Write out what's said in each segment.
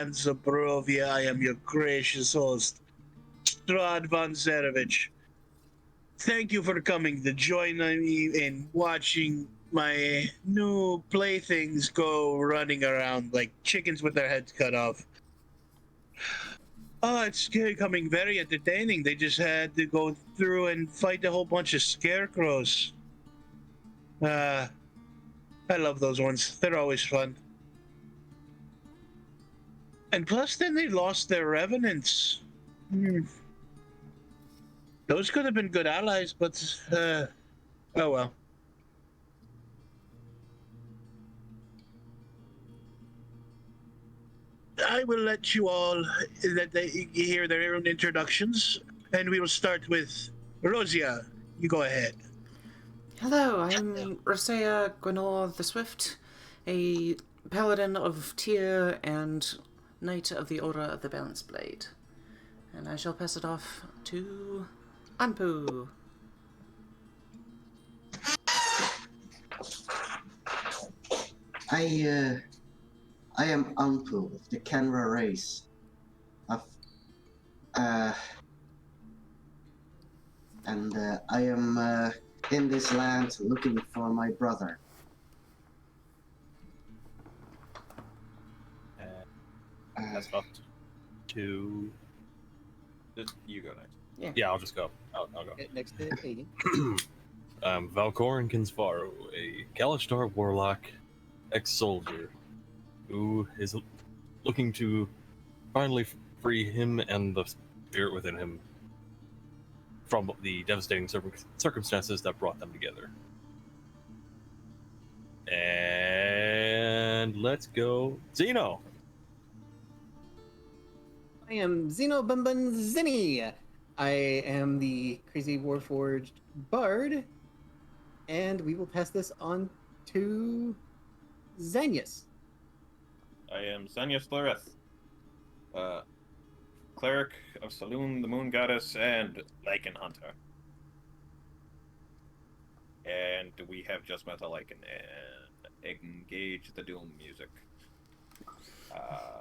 Lands of Barovia, I am your gracious host, Strahd von Zarevich. Thank you for coming to join me in watching my new playthings go running around like chickens with their heads cut off. Oh, it's becoming very entertaining. They just had to go through and fight a whole bunch of scarecrows. I love those ones. They're always fun. And plus, then they lost their revenants. Those could have been good allies, but oh well. I will let you all hear their own introductions, and we will start with Roseia. You go ahead. Hello, I'm Roseia Gwenore the Swift, a paladin of Tyr and knight of the Order of the Balanced Blade. And I shall pass it off to Anpu. I am Anpu of the Kenra race. I am in this land looking for my brother. That's up to. You go next. Yeah, I'll just go. I'll go. Next to Aiden. Valkorran Kinsfarro, a Kalashtar warlock, ex-soldier, who is looking to finally free him and the spirit within him from the devastating circumstances that brought them together. And let's go, Zino. I am Zino Bumbun Zinny. I am the crazy warforged bard, and we will pass this on to Xanyas. I am Xanyas Lareth, cleric of Saloon, the Moon Goddess, and Lycan Hunter. And we have just met a Lycan and engage the Doom music.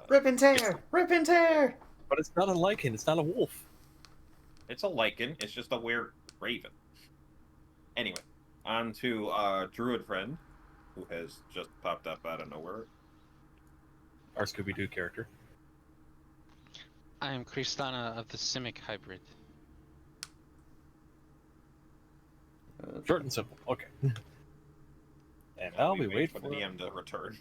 Rip and tear! Rip and tear! But it's not a Lycan, it's not a wolf. It's a Lycan, it's just a weird raven. Anyway, on to our druid friend, who has just popped up out of nowhere. Our Scooby-Doo character. I am Krislana of the Simic hybrid. Short and simple. Okay. And I'll be waiting for the DM to return.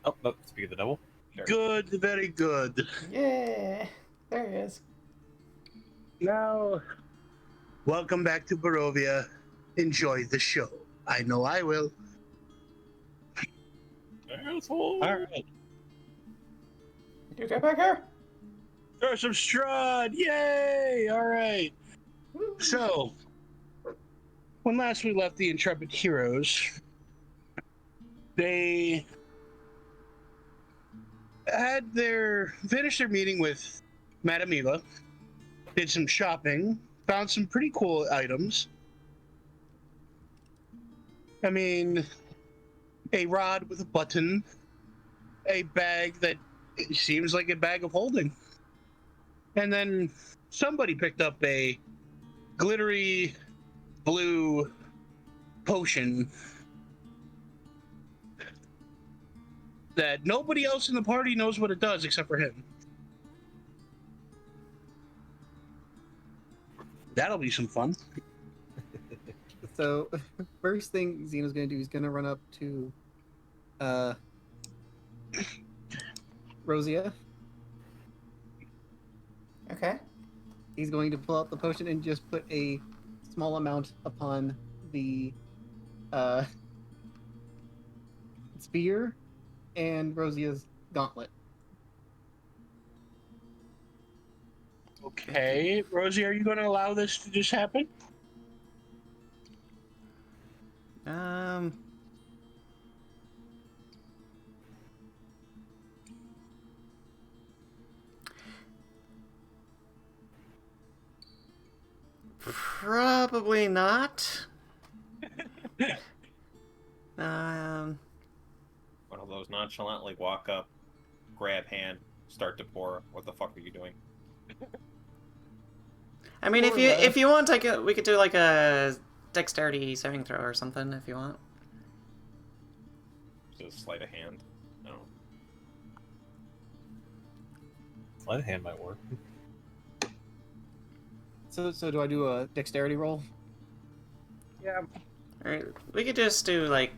Oh, speak of the devil. Sure. Good, very good. Yeah, there he is. Now, welcome back to Barovia. Enjoy the show. I know I will. Asshole. All right. You get back here? There's some Strahd! Yay! All right. So, when last we left the intrepid heroes, they had finished their meeting with Madame Eva, did some shopping, found some pretty cool items. I mean, a rod with a button, a bag that seems like a bag of holding. And then somebody picked up a glittery blue potion that nobody else in the party knows what it does except for him. That'll be some fun. So, first thing Xeno's going to do is going to run up to Roseia. Okay. He's going to pull out the potion and just put a small amount upon the spear and Roseia's gauntlet. Okay, Rosie, are you going to allow this to just happen? Probably not. One of those nonchalantly walk up, grab hand, start to pour. What the fuck are you doing? I mean, if you want, we could do like a dexterity saving throw or something if you want. Just sleight of hand. No. Sleight of hand might work. So do I do a dexterity roll? Yeah. Alright, we could just do like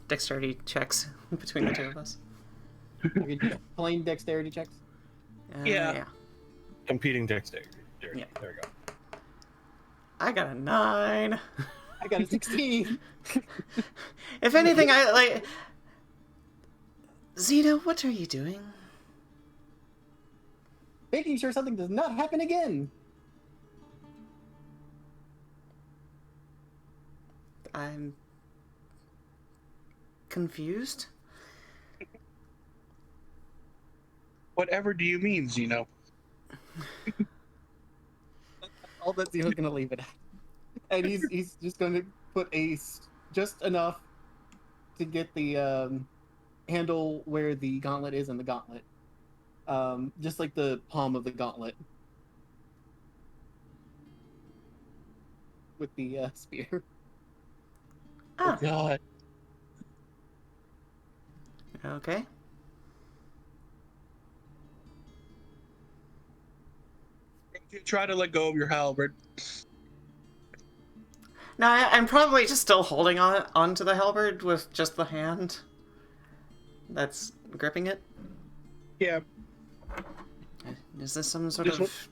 dexterity checks between the two of us. I could do plain dexterity checks. Yeah. Competing dexterity. Yeah. There we go. I got a 9. I got a 16. If anything, I like. Zino, what are you doing? Making sure something does not happen again. I'm confused. Whatever do you mean, Zino? All that Zeno's gonna leave it at. And he's just gonna put just enough to get the handle where the gauntlet is in the gauntlet. Just like the palm of the gauntlet. With the spear. Ah, God. okay. You try to let go of your halberd. No, I'm probably just still holding onto the halberd with just the hand that's gripping it. Yeah. Is this some sort of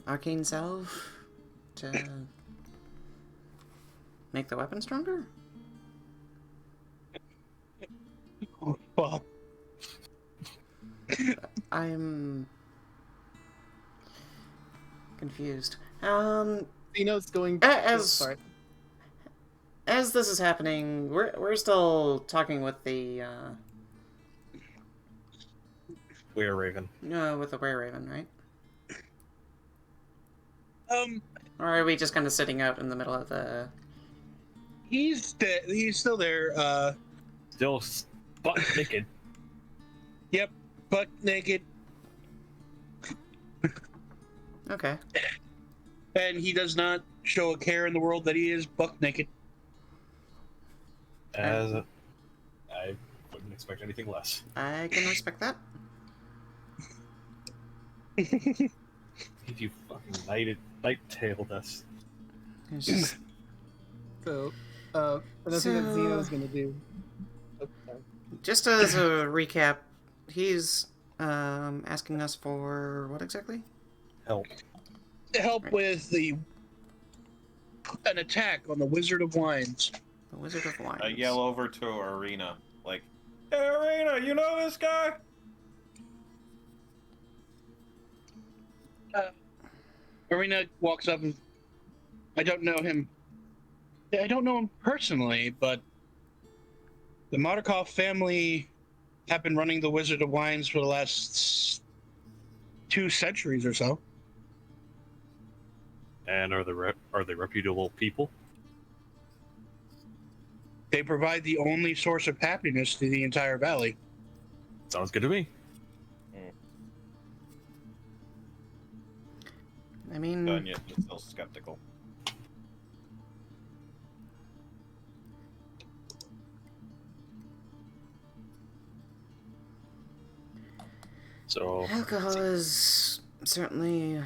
arcane salve to make the weapon stronger? Oh, fuck. I'm confused. Zeno's going As this is happening, we're still talking with the Were Raven. with the Were Raven, right? Or are we just kind of sitting out in the middle of the? He's dead. He's still there. Still butt naked. Yep, butt naked, Okay. and he does not show a care in the world that he is buck naked. As I wouldn't expect anything less. I can respect that. If you fucking night-tailed us. It's just So, another thing that Zeno's gonna do. Oh, sorry. just as a recap, he's asking us for what exactly? Help. To help with an attack on the Wizard of Wines. The Wizard of Wines. I yell over to Arena, like, "Hey, Arena, you know this guy?" Arena walks up and I don't know him. I don't know him personally, but the Markov family have been running the Wizard of Wines for the last 2 centuries or so. And are they reputable people? They provide the only source of happiness to the entire valley. Sounds good to me. I mean, Xanyas is still skeptical. So alcohol is certainly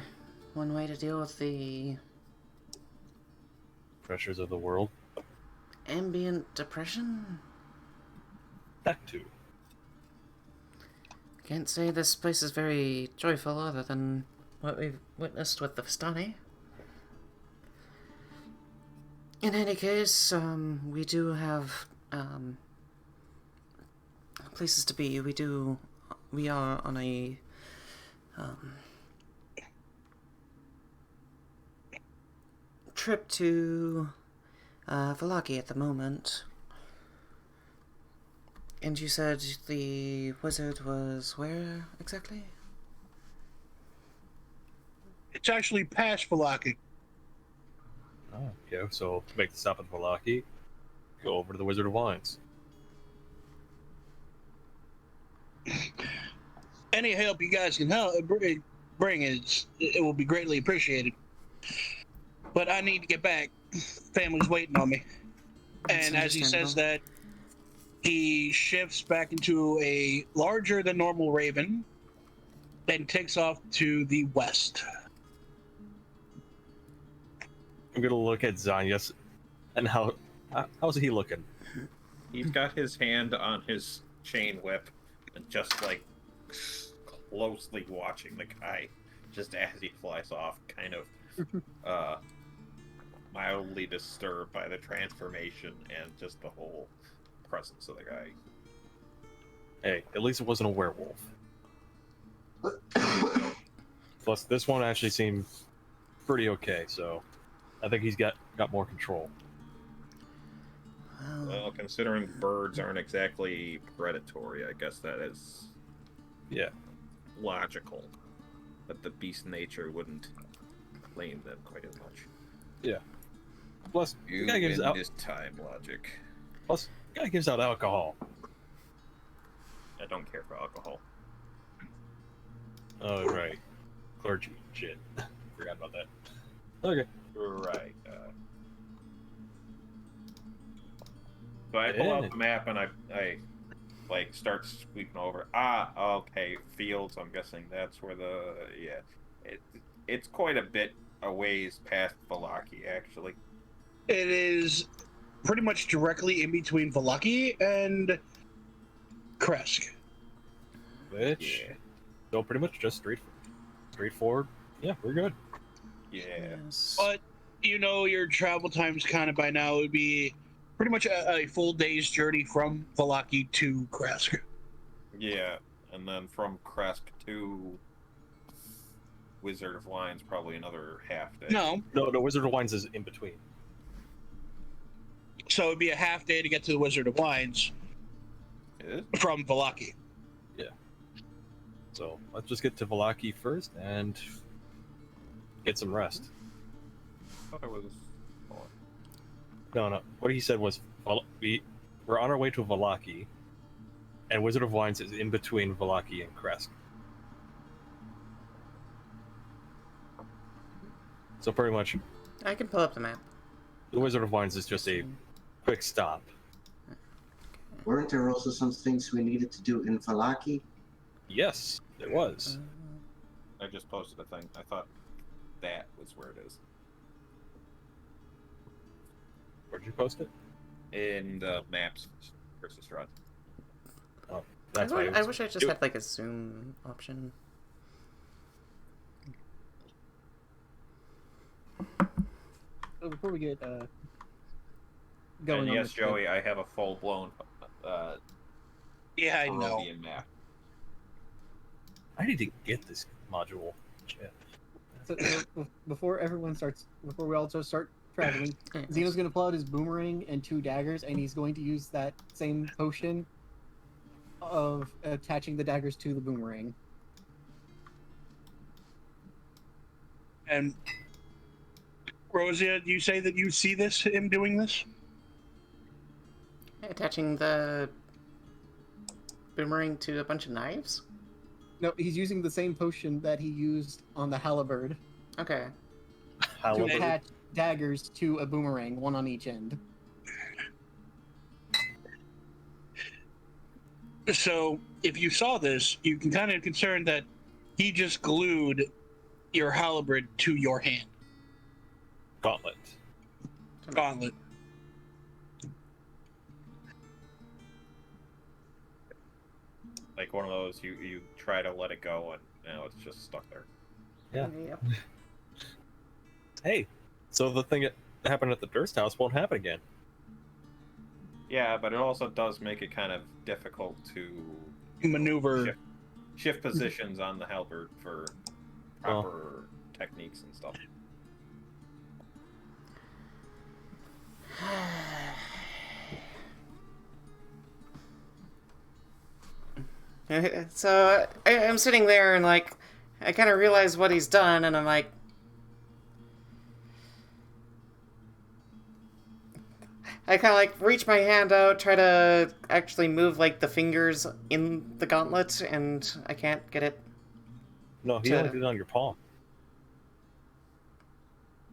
one way to deal with the pressures of the world. ambient depression. That too. Can't say this place is very joyful other than what we've witnessed with the Vistani. In any case, we do have places to be. We are on a trip to Vallaki at the moment. And you said the wizard was where exactly? It's actually past Vallaki. Oh, yeah. So make the stop at Vallaki. Go over to the Wizard of Wines. any help you guys can bring it will be greatly appreciated. But I need to get back. Family's waiting on me. That's And as he says understandable. that, he shifts back into a larger than normal raven and takes off to the west. I'm gonna look at Xanyas, and how's he looking? He's got his hand on his chain whip and just like closely watching the guy just as he flies off, kind of mildly disturbed by the transformation and just the whole presence of the guy. Hey, at least it wasn't a werewolf. Plus, this one actually seemed pretty okay, so I think he's got more control. Well, considering birds aren't exactly predatory, I guess that is logical. But the beast nature wouldn't blame them quite as much. Yeah. Plus, You the guy gives out. this time logic. Plus, the guy gives out alcohol. I don't care for alcohol. Oh right, clergy shit. Forgot about that. Okay. Right. So I pull out the map and I like start sweeping over. Okay, fields. I'm guessing that's where it's quite a bit a ways past Vallaki, actually. It is pretty much directly in between Vallaki and Kresk. Which, so pretty much just straightforward. Yeah, we're good. Yeah. Yes. But your travel times kind of by now would be pretty much a full day's journey from Vallaki to Kresk. Yeah, and then from Kresk to Wizard of Lines, probably another half day. No, Wizard of Wines is in between. so it'd be a half day to get to the Wizard of Wines from Vallaki. Yeah. So let's just get to Vallaki first and get some rest. I thought it was. No. What he said was we're on our way to Vallaki, and Wizard of Wines is in between Vallaki and Kresk. So pretty much, I can pull up the map. the Wizard of Wines is just a quick stop. Weren't there also some things we needed to do in Vallaki? Yes, there was. I just posted a thing. I thought that was where it is. Where'd you post it? In the maps versus Strahd. Oh, that's why. I wish I just had like a zoom option. So before we get And going on yes, this trip- Joey, I have a full-blown Yeah, I know. Peruvian map. I need to get this module. Shit. So before we all just start traveling, Zeno's going to pull out his boomerang and 2 daggers, and he's going to use that same potion of attaching the daggers to the boomerang. And Roseia, you say that you see him doing this? Attaching the boomerang to a bunch of knives? No, he's using the same potion that he used on the halberd Okay. to However, attach daggers to a boomerang, one on each end. So, if you saw this, you can kind of concern that he just glued your halberd to your hand. gauntlet. Gauntlet. Like one of those, you try to let it go, and it's just stuck there. Yeah. Yep. Hey, so the thing that happened at the Durst house won't happen again. Yeah, but it also does make it kind of difficult to Maneuver. shift positions on the halberd for proper techniques and stuff. So I'm sitting there and like I kind of realize what he's done, and I'm like, I kind of like reach my hand out, try to actually move like the fingers in the gauntlet, and I can't get it. No, he To- only did it on your palm.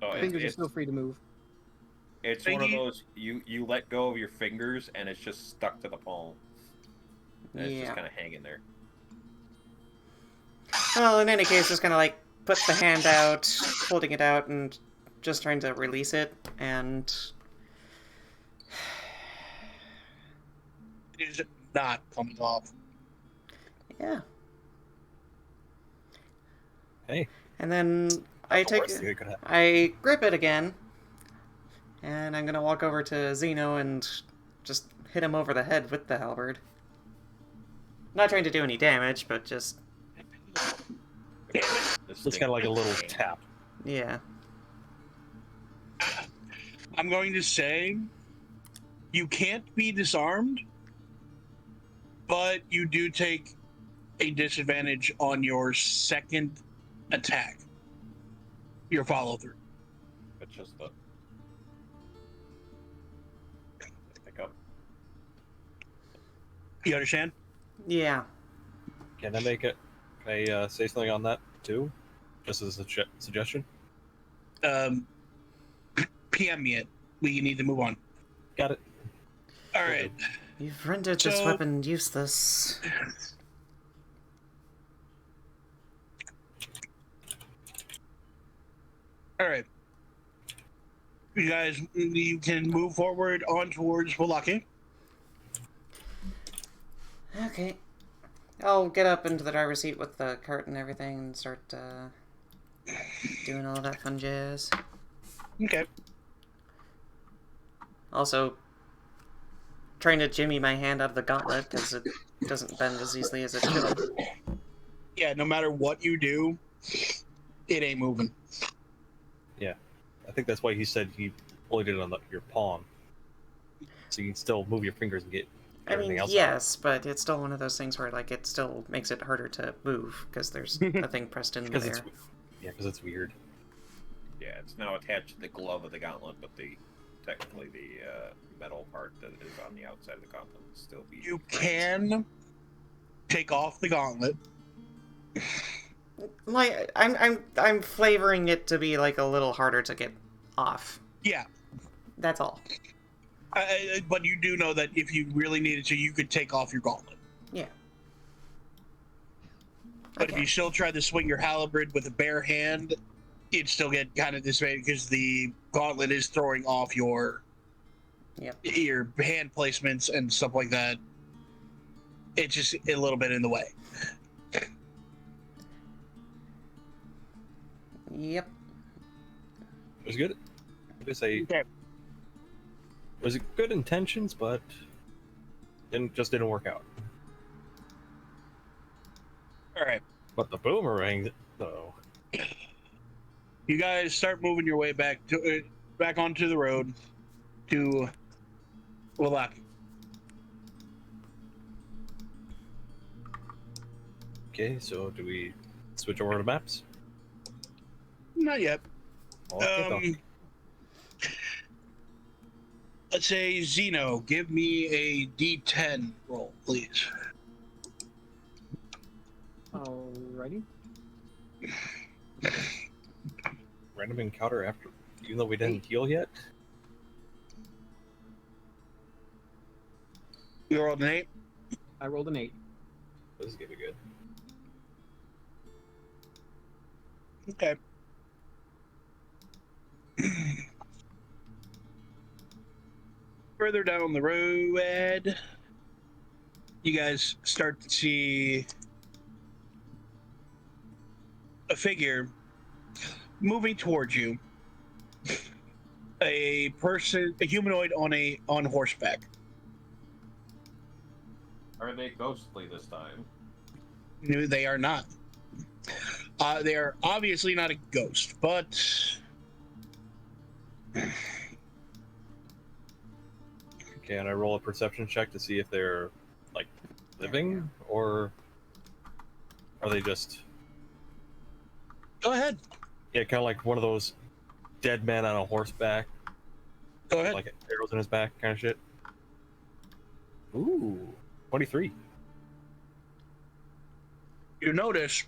So Fingers are still free to move. it's one of those you let go of your fingers and it's just stuck to the palm. And it's just Yeah. kind of hanging there. Well, in any case, just kind of like put the hand out, holding it out, and just trying to release it, and It is not coming off. yeah. Hey, And then I the take worst thing that could happen. I grip it again, and I'm gonna walk over to Zino and just hit him over the head with the halberd. Not trying to do any damage, but just It's kind of like a little tap. yeah. I'm going to say you can't be disarmed, but you do take a disadvantage on your second attack. Your follow through. It's just the pick up. You understand? Yeah. Can I make it? Can I say something on that too? Just as a suggestion. PM me it. We need to move on. Got it. All right. You've rendered this So- weapon useless. All right. You guys, you can move forward on towards Vallaki. Okay. I'll get up into the driver's seat with the cart and everything and start doing all that fun jazz. Okay. Also, trying to jimmy my hand out of the gauntlet because it doesn't bend as easily as it should. Yeah, no matter what you do, it ain't moving. I think that's why he said he only did it on your palm, so you can still move your fingers and get I everything mean, else out. yes, but it's still one of those things where like it still makes it harder to move because there's a thing pressed in Because there. because it's weird. Yeah, it's now attached to the glove of the gauntlet, but technically the metal part that is on the outside of the gauntlet will still be. You can take off the gauntlet. Like I'm flavoring it to be like a little harder to get off. Yeah. That's all. But you do know that if you really needed to, you could take off your gauntlet. Yeah. But if Okay. you still try to swing your halberd with a bare hand, you'd still get kind of disadvantaged because the gauntlet is throwing off your Yep. your hand placements and stuff like that. It's just a little bit in the way. Yep. It was good. I guess it was good intentions, but didn't work out. All right. But the boomerang, though. You guys start moving your way back onto the road to Vallaki. Okay, so do we switch over to maps? Not yet. Okay, Let's say Zino, give me a D10 roll, please. Alrighty. Random encounter after, even though we didn't heal yet. You rolled an 8. I rolled an 8. This is gonna be good. Okay. Further down the road, you guys start to see a figure moving towards you. A person, a humanoid on horseback. Are they ghostly this time? No, they are not. They are obviously not a ghost, but Can I roll a perception check to see if they're like living or are they just go ahead. kind of like one of those dead men on a horseback? Go ahead. Like arrows in his back, kind of shit. Ooh, 23. You notice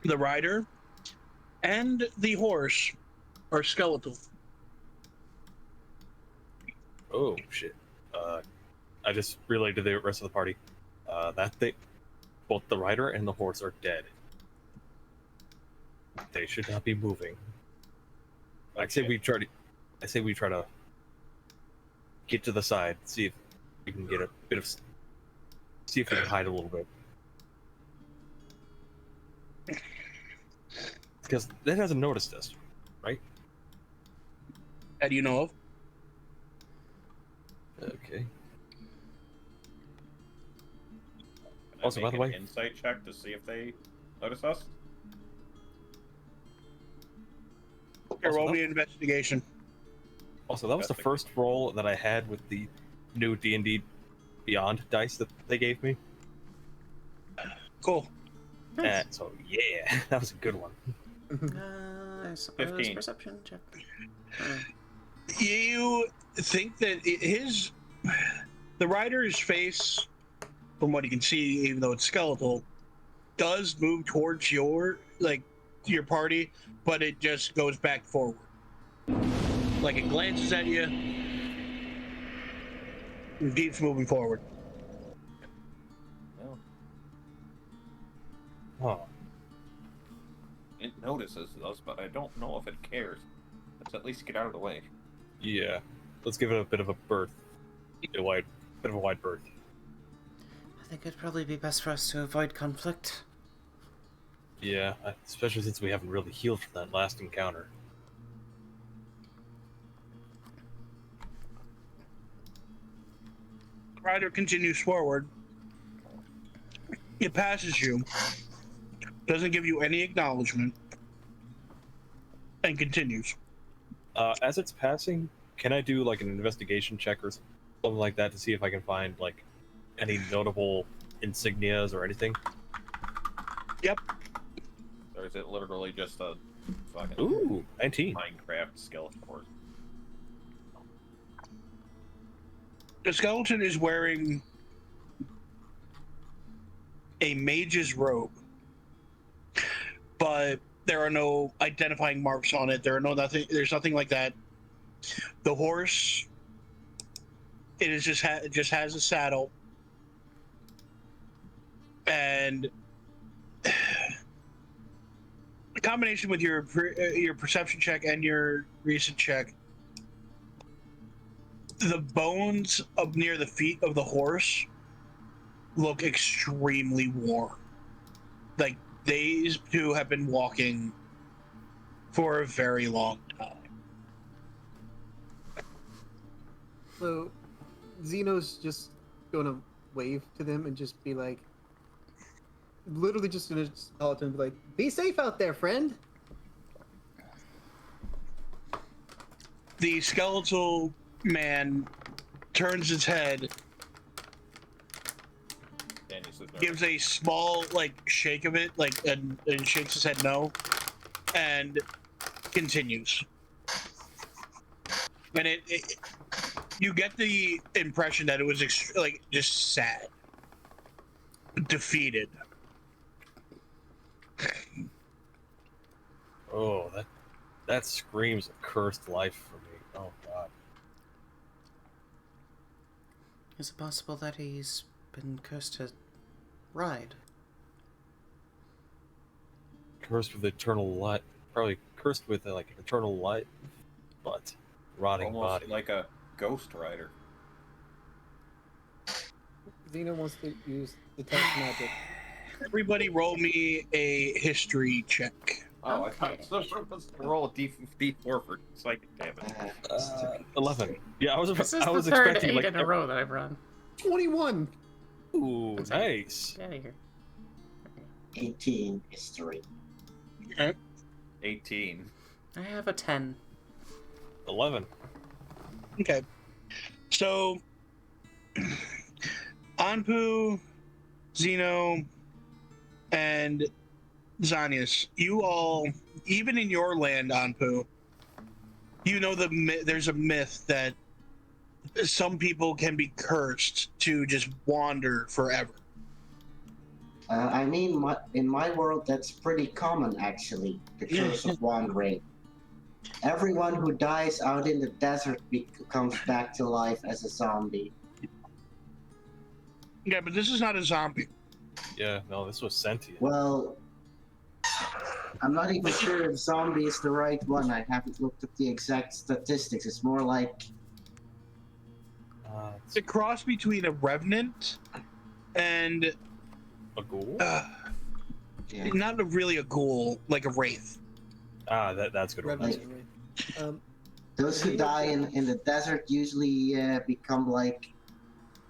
the rider and the horse are skeletal. Oh shit. I just relayed to the rest of the party both the rider and the horse are dead. They should not be moving. I say we try to get to the side, see if we can get a bit of, see if we can hide a little bit. Because that hasn't noticed us, right? How do you know of? Okay. Can I Also, by make the an way- insight check to see if they notice us. Here, Also, roll that- me an investigation. Also, that was the Fantastic. first roll that I had with the new D&D Beyond dice that they gave me. Cool. So yeah, that was a good one. I suppose 15. perception check. You think that the rider's face, from what you can see, even though it's skeletal, does move towards your party, but it just goes back forward. Like it glances at you and keeps moving forward. No. Huh. It notices us, but I don't know if it cares. Let's at least get out of the way. Yeah. Let's give it a bit of a berth. A wide berth. I think it'd probably be best for us to avoid conflict. Yeah, especially since we haven't really healed from that last encounter. The rider continues forward. It passes you, doesn't give you any acknowledgement, and continues. As it's passing, can I do like an investigation check or something like that to see if I can find like any notable insignias or anything? Yep. Or is it literally just a fucking Ooh, 19. Minecraft skeleton horse? The skeleton is wearing a mage's robe, but there are no identifying marks on it. There's nothing like that. The horse, it is just has a saddle, and a combination with your perception check and your recent check, the bones up near the feet of the horse look extremely worn. Like these two have been walking for a very long time. So, Zeno's just gonna wave to them and just be like, literally just gonna call it to him and be like, "Be safe out there, friend." The skeletal man turns his head, gives a small shake of it, and shakes his head no, and continues. And it you get the impression that it was just sad, defeated. Oh, that screams a cursed life for me. Oh god. Is it possible that he's been cursed to ride? Cursed with eternal light. Probably cursed with an eternal light, but rotting Almost body. like a ghost rider. Zeno wants to use detect magic. Everybody roll me a history check. Oh, Okay. I thought so. Let's roll a D4 for psychic damage. 11. Yeah, I was This is I was the third expecting 8 in a row that I've run. 21. Ooh, That's it. nice. Get out of here. 18 history. 18. I have a 10. 11. Okay. So, Anpu, Zino, and Xanyas, you all, even in your land, Anpu, you know there's a myth that some people can be cursed to just wander forever. I mean, in my world, that's pretty common, actually. The curse of wandering. Everyone who dies out in the desert comes back to life as a zombie. Yeah, but this is not a zombie. Yeah, no, this was sentient. Well, I'm not even sure if zombie is the right one. I haven't looked up the exact statistics. It's more like... It's a cross between a revenant and a ghoul? Yeah. not really a ghoul, like a wraith. That's a good one. Revenant, right. Those who die in the desert usually become like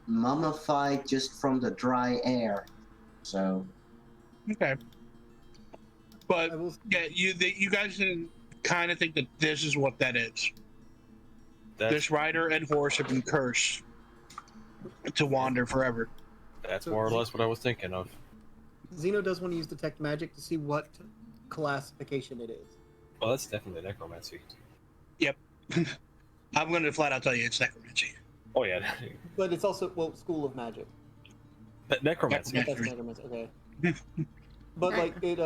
mummified just from the dry air. So... Okay. But I will, yeah, you guys can kind of think that this is what that is. This rider and horse have been cursed to wander forever. That's more or less what I was thinking of. Zino does want to use detect magic to see what classification it is. Well, that's definitely necromancy. Yep. I'm going to flat out tell you it's necromancy. Oh yeah. But it's also, well, school of magic. Necromancy. That's necromancy, okay. But like it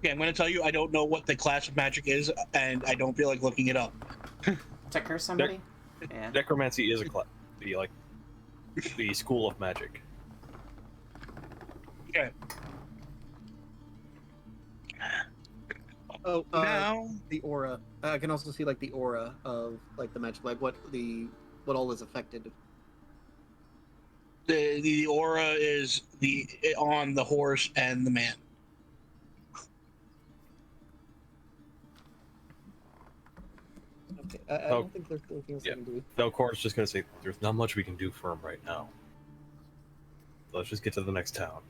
Yeah, I'm going to tell you I don't know what the class of magic is, and I don't feel like looking it up. To curse somebody? Yeah. Necromancy is the school of magic. Yeah. Oh, Now the aura. I can also see like the aura of like the magic, like what all is affected. the aura is on the horse and the man. Okay, I don't think there's anything else I can do. Valkorran's just gonna say there's not much we can do for him right now. Let's just get to the next town.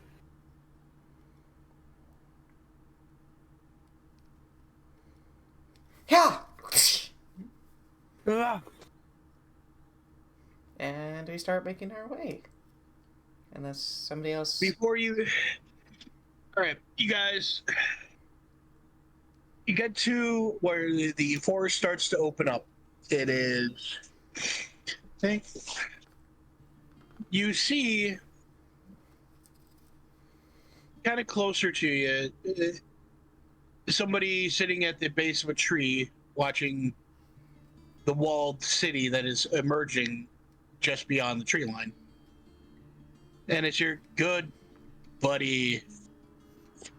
Yeah! And we start making our way. Unless somebody else... Before you... Alright, you guys... You get to where the forest starts to open up. It is... You see... Kind of closer to you, somebody sitting at the base of a tree watching the walled city that is emerging just beyond the tree line. And it's your good buddy,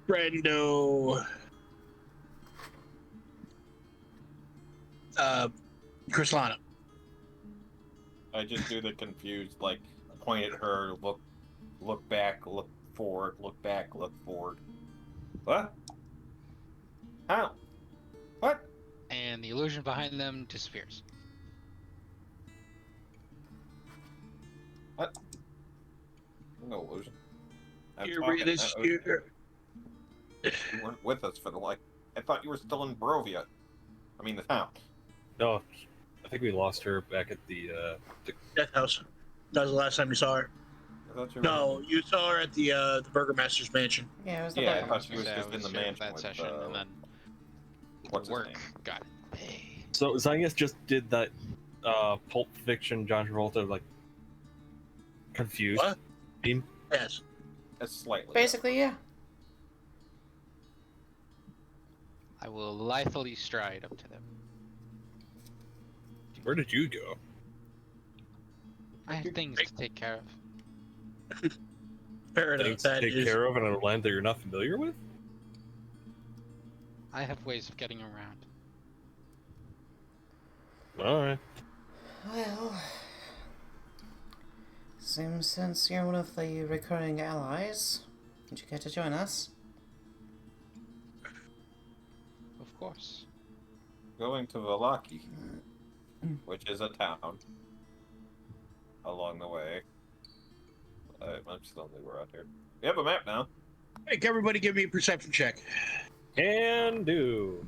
friendo, Krislana. I just do the confused, like, point at her, look back, look forward, look back, look forward. What? How? What? And the illusion behind them disappears. What? No illusion. You weren't with us for the like. I thought you were still in Barovia. I mean, the town. No, I think we lost her back at the Death House. That was the last time you saw her. I thought you were... No, you saw her at the Burgermaster's mansion. Yeah, it was the Yeah, I button. thought she was So just in the here mansion that with, session, and then what's his work name? got paid. So Xanyas just did that Pulp Fiction John Travolta like confused What? theme. Yes. That's slightly. Basically, yeah. I will lithely stride up to them. Where did you go? I have things to take care of. Fair enough. Things to take care of in a land that you're not familiar with? I have ways of getting around. Alright. Well, seems since you're one of the recurring allies, would you care to join us? Of course. Going to Vallaki, which is a town along the way. I'm still new. We're out here. We have a map now. Hey, everybody give me a perception check. Can do.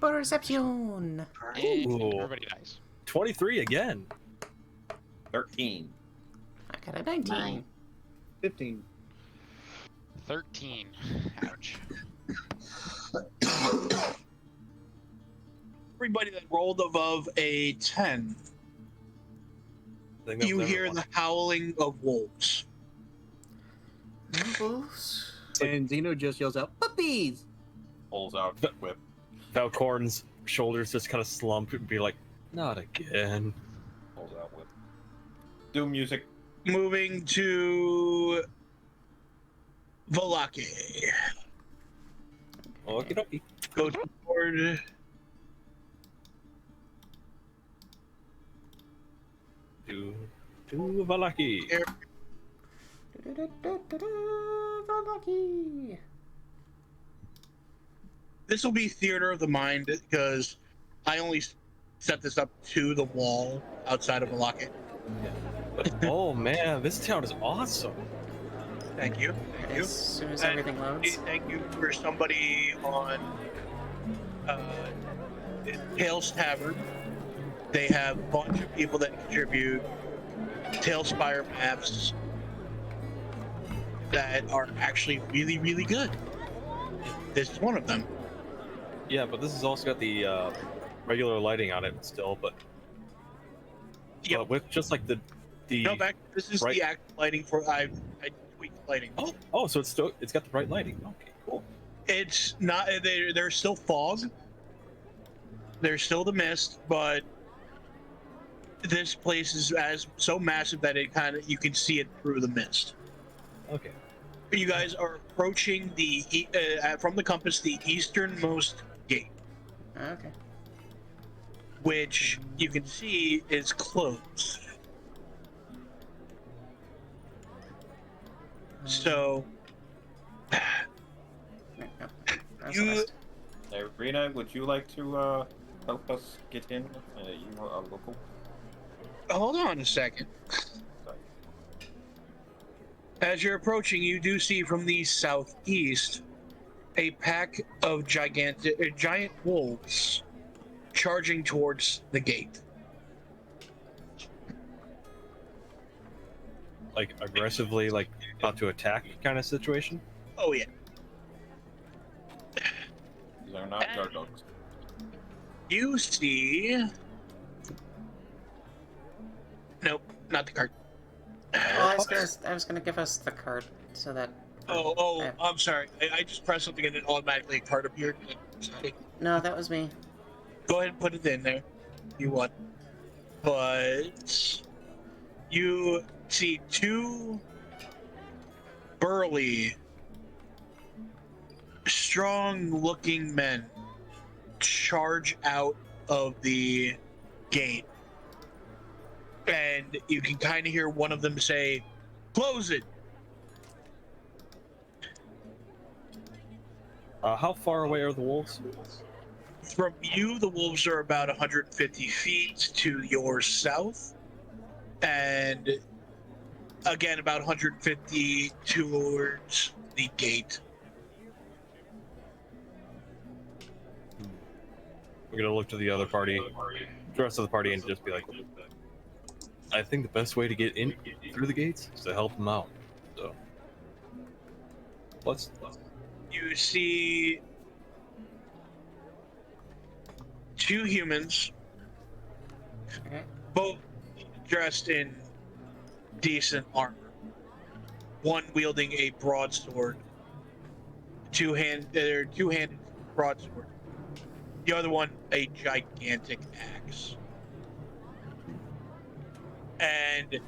Perception! And Ooh. everybody dies. 23 again. 13. I got a 19. 15. 13. Ouch. Everybody that rolled above a 10, I think that you was hear everyone. the howling of wolves. Wolves? And Zino just yells out, "Puppies!" Pulls out whip. Valkorn's shoulders just kind of slump and be like, not again. Pulls out whip. Do music. Moving to Vallaki. Okie dokie. Go toward To Vallaki. Vallaki. this will be theater of the mind because I only set this up to the wall outside of Vallaki. But, oh man, this town is awesome. Thank you. Thank you. As soon as And everything loads. Thank you for somebody on Tales Tavern. They have a bunch of people that contribute Tailspire maps that are actually really, really good. This is one of them. Yeah, but this has also got the regular lighting on it still, but Yep. with just like the No, back. This is right- the actual lighting for I tweaked the lighting. oh, so it's got the bright lighting. Okay, cool. It's not. There's still fog. There's still the mist, but this place is so massive that it you can see it through the mist. Okay. You guys are approaching from the compass the easternmost gate, Okay. which you can see is closed. So No, that's You- the best. Rena, would you like to help us get in? You are a local. hold on a second. Sorry. As you're approaching, you do see from the southeast a pack of giant wolves charging towards the gate. Like aggressively, like about to attack kind of situation. Oh yeah. These are not guard dogs. You see. Nope, not the card. Well, I was gonna give us the card so that. Oh, I'm sorry. I just pressed something and then automatically a card appeared. Sorry. No, that was me. Go ahead and put it in there. You want. But you see two burly, strong-looking men charge out of the gate. And you can kind of hear one of them say, "Close it." How far away are the wolves? From you, the wolves are about 150 feet to your south, and again about 150 towards the gate. We're gonna look to the other party, the rest of the party, and just be like, I think the best way to get in through the gates is to help them out. So let's. You see two humans, Okay. both dressed in decent armor. One wielding a broadsword, two-handed broadsword. The other one a gigantic axe. And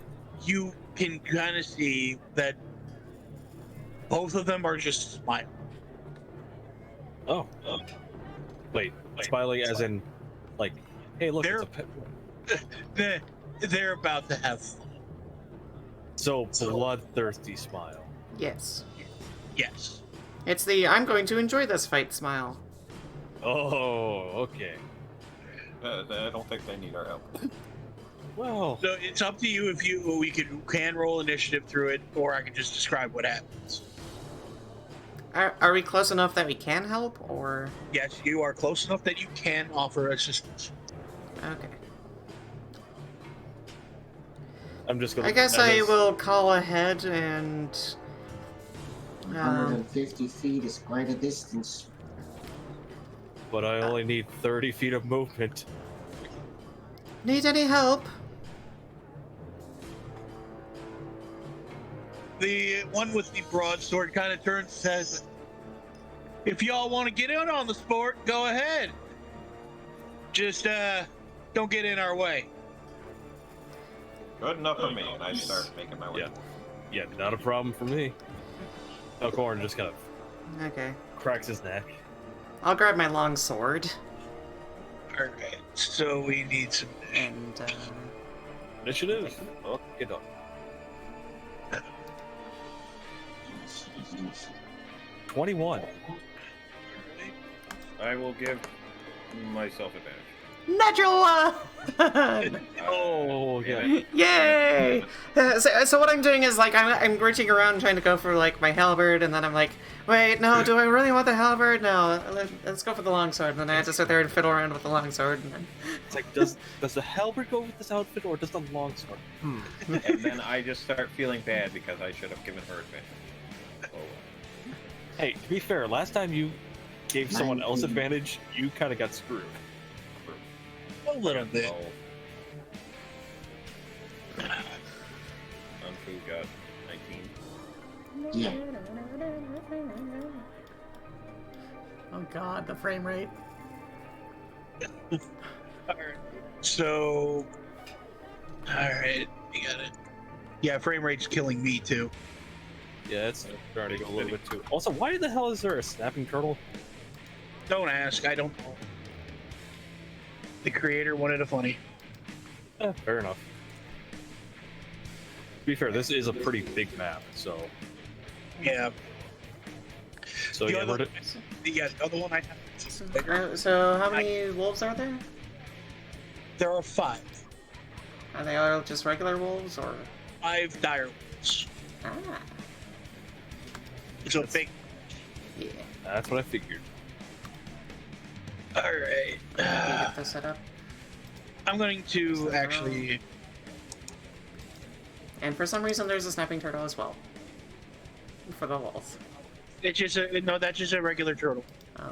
you can kind of see that both of them are just smiling. Oh. Wait, smiling as in, like, hey, look, They're- it's a pet. They're about to have fun. So bloodthirsty smile. Yes. Yes. It's the I'm going to enjoy this fight smile. Oh, okay. I don't think they need our help. Well, So it's up to you if we can roll initiative through it, or I can just describe what happens. Are we close enough that we can help, or Yes, you are close enough that you can offer assistance. okay? I'm just gonna. I guess I will call ahead and 150 feet is quite a distance. But I only need 30 feet of movement. Need any help? The one with the broadsword kind of turns and says, if y'all want to get in on the sport, go ahead. Just don't get in our way. Good enough for me, and I start making my way. Yeah, not a problem for me. Valkorran just kind of Okay. cracks his neck. I'll grab my long sword. Alright, so we need some... And, Initiative. Oh, get up. 21. I will give myself advantage. natural one! Oh, yeah. Yay! So what I'm doing is, like, I'm reaching around trying to go for, like, my halberd, and then I'm like, wait, no, do I really want the halberd? No, let's go for the longsword. And then I have to sit there and fiddle around with the longsword, and then... It's like, does the halberd go with this outfit, or does the longsword? And then I just start feeling bad because I should have given her advantage. Oh. Hey, to be fair, last time you gave someone else advantage, you kind of got screwed. A little bit. Anpu got 19. Yeah. Oh god, the frame rate. Alright, so... Alright, you got it. Yeah, frame rate's killing me too. Yeah, it's starting a little bit too. Also, why the hell is there a snapping turtle? Don't ask, I don't know. The creator wanted it funny. Fair enough. To be fair, this is a pretty big map, so... Yeah. So The yeah, other- we're Yeah, the other one I have. So how many wolves are there? There are 5. Are they all just regular wolves, or...? 5 dire wolves. Ah. So big. Yeah. that's what I figured. Alright. Can you get this set up? I'm going to actually... And for some reason there's a snapping turtle as well. For the wolves. It's just a... No, that's just a regular turtle. Oh.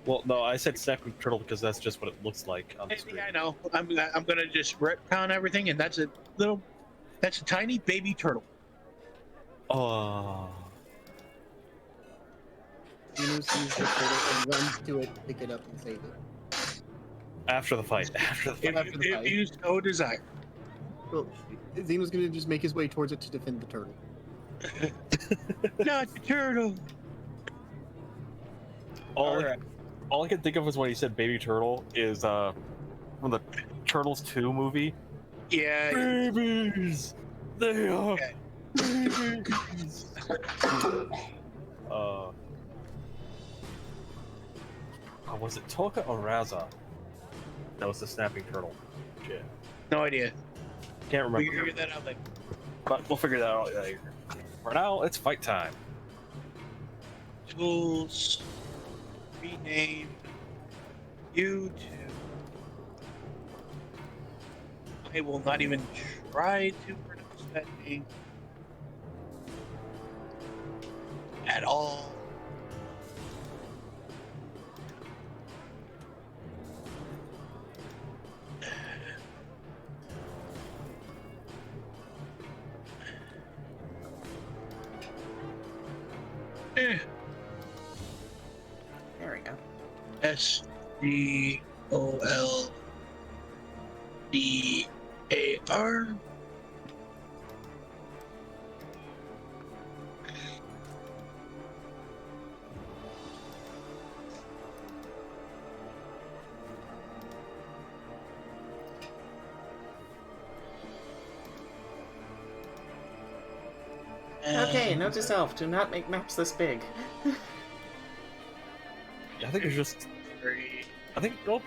Well, no, I said snapping turtle because that's just what it looks like on the screen. Yeah, I know. I'm gonna just retcon everything, and that's a little... That's a tiny baby turtle. Oh. Zino sees the turtle and runs to it, pick it up, and save it. After the fight. If you so desire. Well, Zeno's gonna just make his way towards it to defend the turtle. Not the turtle. All I can think of was when he said baby turtle is from the Turtles 2 movie. Yeah. Babies! They are Okay. babies! Was it Toka or Raza? That was the snapping turtle. Shit. No idea. Can't We remember. can figure that out later. But we'll figure that out later. For now, it's fight time. Tools. Rename. You to... I will not even try to pronounce that name. At all. There we go. SDOLDAR. Okay, note to self, do not make maps this big. I think it's just. I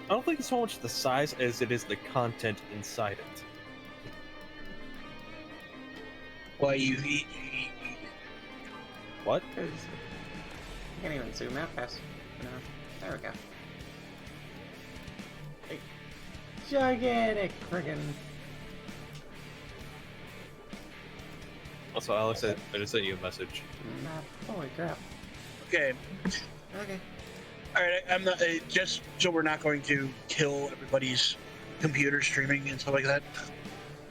don't think it's so much the size as it is the content inside it. Why you What? I can't even zoom out fast. No. There we go. Like, gigantic friggin'. Also, Alex, I just sent you a message. Holy crap. Okay. Okay. All right. I'm not just so we're not going to kill everybody's computer streaming and stuff like that.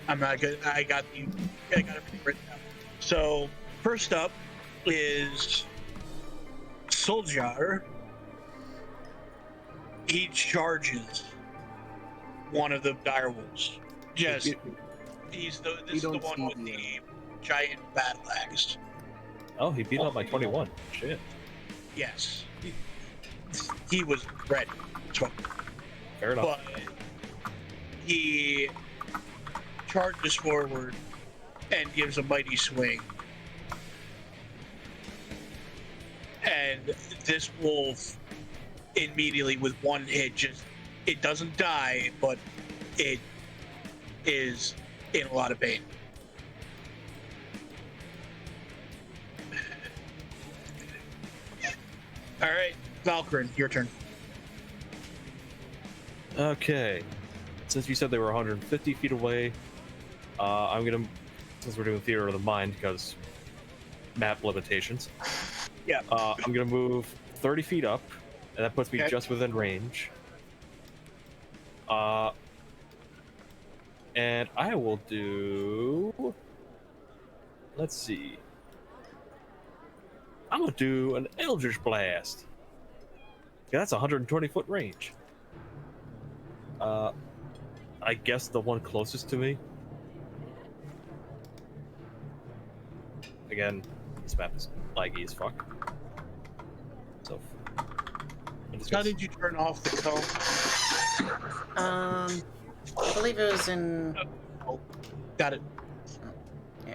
I'm not good. I got everything written down. So first up is Soljar. He charges one of the direwolves. Yes, this is the one with the giant battle axe. Oh, he beat up by 21. Shit. Yes, he was ready. Fair enough. But he charges forward and gives a mighty swing. And this wolf immediately with one hit it doesn't die, but it is in a lot of pain. All right, Valkorran, your turn. Okay. Since you said they were 150 feet away, I'm gonna, since we're doing Theater of the Mind, because map limitations. Yeah. I'm gonna move 30 feet up, and that puts me Okay. just within range. And I will do. Let's see. I'm gonna do an Eldritch Blast. Yeah, that's 120 foot range. I guess the one closest to me. Again, this map is laggy as fuck. So, How did you turn off the cone? I believe it was in. Oh, got it.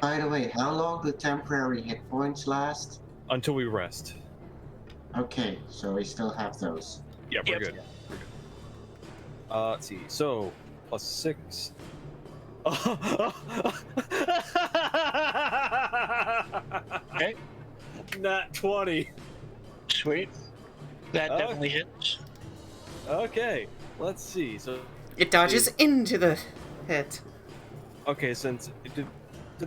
By the way, how long do temporary hit points last? Until we rest. Okay, so we still have those. Yeah, we're Yep. good. We're good. Let's see. So, plus 6. Okay. Not 20. Sweet. That definitely hits. Okay, let's see. So, It dodges into the hit. okay, since it did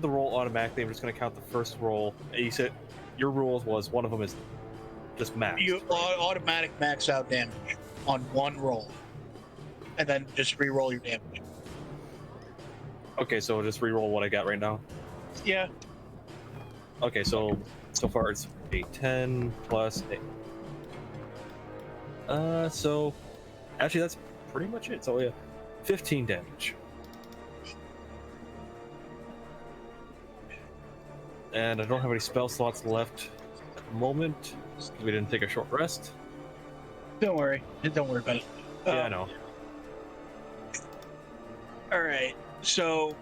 the roll automatically, I'm just going to count the first roll. You said your rules was one of them is just max. You automatic max out damage on one roll, and then just re-roll your damage. Okay, so just re-roll what I got right now. Yeah. Okay, so far it's a 10 plus 8. So actually that's pretty much it. So yeah, 15 damage. And I don't have any spell slots left at the moment. We didn't take a short rest. Don't worry. Don't worry about it. Yeah, I know. All right. So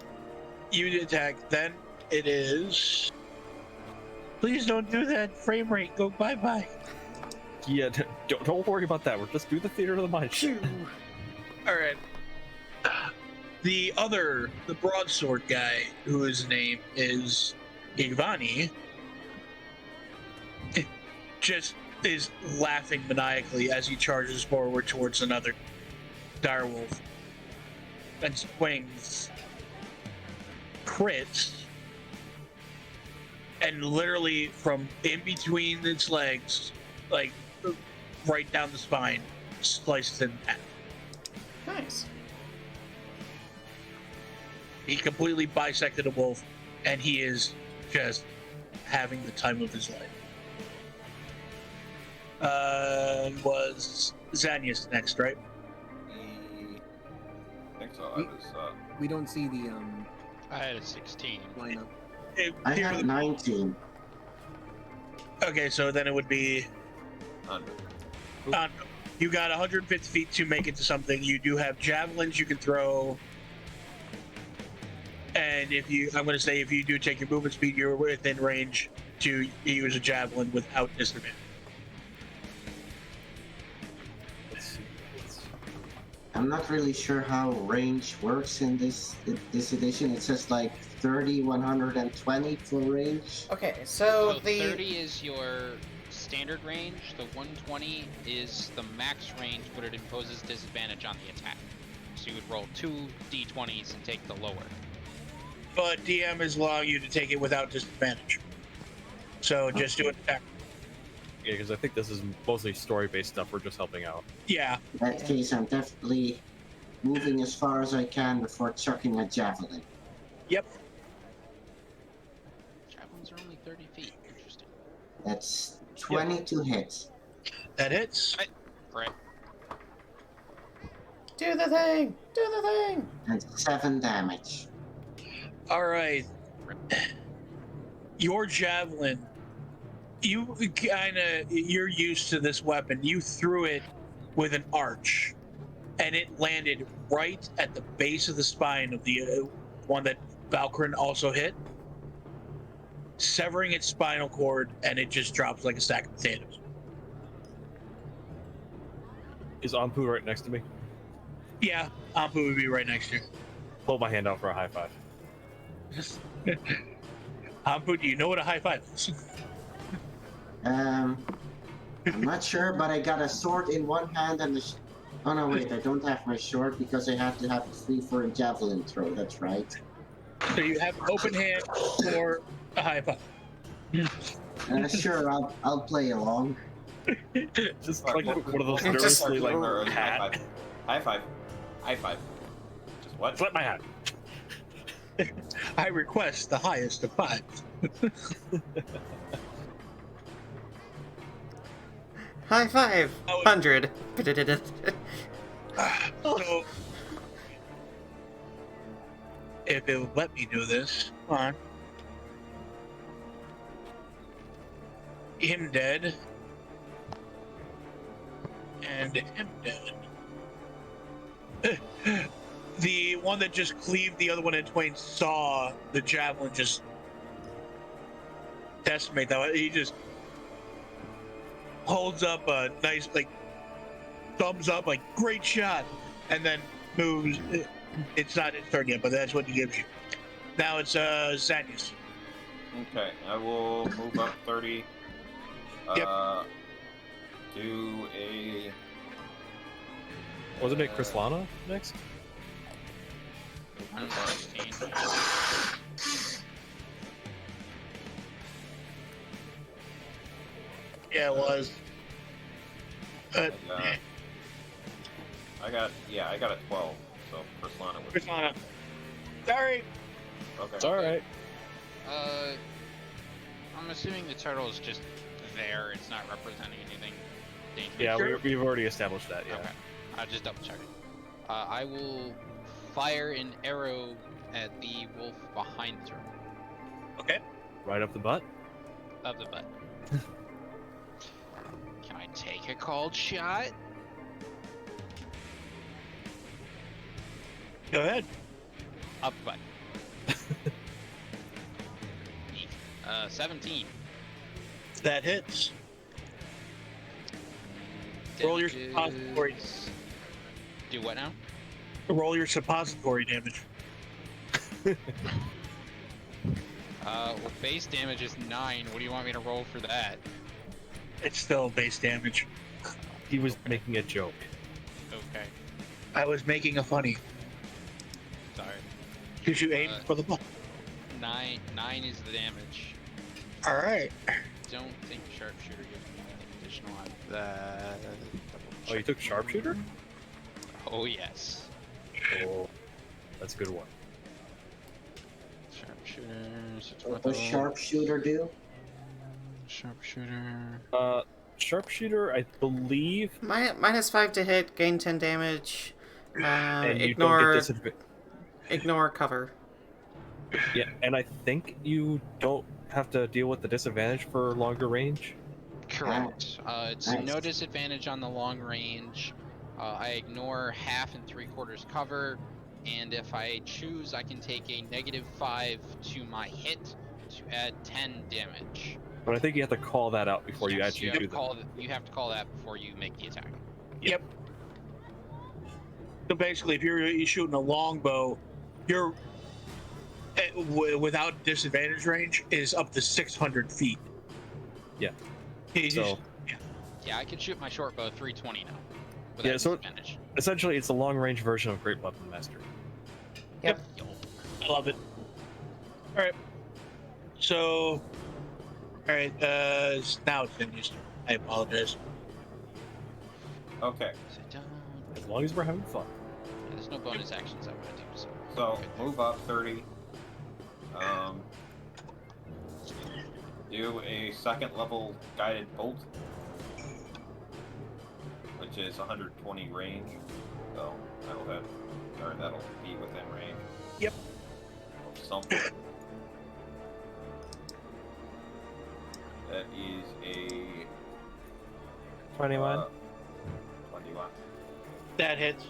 you attack. Then it is. Please don't do that. Frame rate. Go bye. Yeah, don't worry about that. We're just do the Theater of the Mind. All right. The broadsword guy, whose name is Ivani, just is laughing maniacally as he charges forward towards another direwolf and swings, crits, and literally from in between its legs, like right down the spine, slices it in half. Nice. He completely bisected a wolf, and he is just having the time of his life. Was Xanyas next, right? I think so. We don't see the I had a 16. lineup. I have 19. Okay, so then it would be. You got 150 feet to make it to something. You do have javelins you can throw. And I'm going to say if you do take your movement speed, you're within range to use a javelin without disadvantage. I'm not really sure how range works in this edition. It says like 30, 120 for range. Okay, So so the 30 is your standard range. The 120 is the max range, but it imposes disadvantage on the attack. So you would roll 2 d20s and take the lower. but DM is allowing you to take it without disadvantage. So just do an attack. Yeah, because I think this is mostly story-based stuff. We're just helping out. Yeah. In that case, I'm definitely moving as far as I can before chucking a javelin. Yep. Javelins are only 30 feet. Interesting. That's 22 hits That hits. Right. Do the thing! Do the thing! and 7 damage. All right. Your javelin. You're used to this weapon. You threw it with an arch, and it landed right at the base of the spine of the one that Valkorran also hit, severing its spinal cord, and it just drops like a sack of potatoes. Is Anpu right next to me? Yeah, Anpu would be right next to you. Hold my hand out for a high five. Anpu, do you know what a high five is? I'm not sure, but I got a sword in one hand and a... Oh no, wait, I don't have my sword because I have to have it free for a javelin throw, that's right. So you have an open hand or a high five. Sure, I'll play along. Just like one of those Just- nervously like Or hat. high five. High five. Just what? Flip my hat. I request the highest of five. High five! Oh. 100. So, if it would let me do this, come on. Him dead. And him dead. The one that just cleaved the other one in twain saw the javelin just decimate that. He just holds up a nice, like, thumbs up, like, great shot, and then moves. It's not his turn yet, but that's what he gives you. Now it's Xanyas. Okay, I will move up 30. Yep. Do a. Wasn't it Krislana next? 116. Yeah, it was. I got a 12. So Krislana would. Krislana. Sorry. Okay. It's alright. I'm assuming the turtle is just there. It's not representing anything dangerous. Yeah, Sure. we've already established that, yeah. Okay. I'll just double check it. I will fire an arrow at the wolf behind the turtle. Okay. Right up the butt? Of the butt. Can I take a called shot? Go ahead. Up the butt. 17. That hits. Roll your Damages- suppository. Do what now? Roll your suppository damage. Well, base damage is 9. What do you want me to roll for that? It's still base damage. He was making a joke. Okay, I was making a funny. sorry. Because you aimed for the butt. 9 is the damage. All right. Don't think Sharpshooter gives me anything additional on that. Oh, you took Sharpshooter? Oh, yes. Oh, that's a good one. Sharpshooter. What does Sharpshooter do? Sharpshooter. Sharpshooter, I believe, -5 to hit, gain 10 damage. and you Ignore don't get disadvantage. ignore cover. Yeah, and I think you don't have to deal with the disadvantage for longer range. Correct. It's Nice. no disadvantage on the long range. I ignore 1/2 and 3/4 cover, and if I choose, I can take a -5 to my hit to add 10 damage. But I think you have to call that out before you Yes, actually have do to that. call you have to call that before you make the attack. Yep. So basically, if you're shooting a longbow, you're without disadvantage range is up to 600 feet. Yeah. He's So Yeah, I can shoot my short bow 320 now. Without Yeah, so- disadvantage. essentially, it's a long range version of Great Weapon Master. I love it. All right. So, all right. Now it's finished. I apologize. Okay. Sit down. As long as we're having fun. Yeah, there's no bonus actions I want to do, so. So move up 30. Do a second level guided bolt, which is 120 range. So that'll be within range. Yep. Of something. That is a 21. 21. That hits.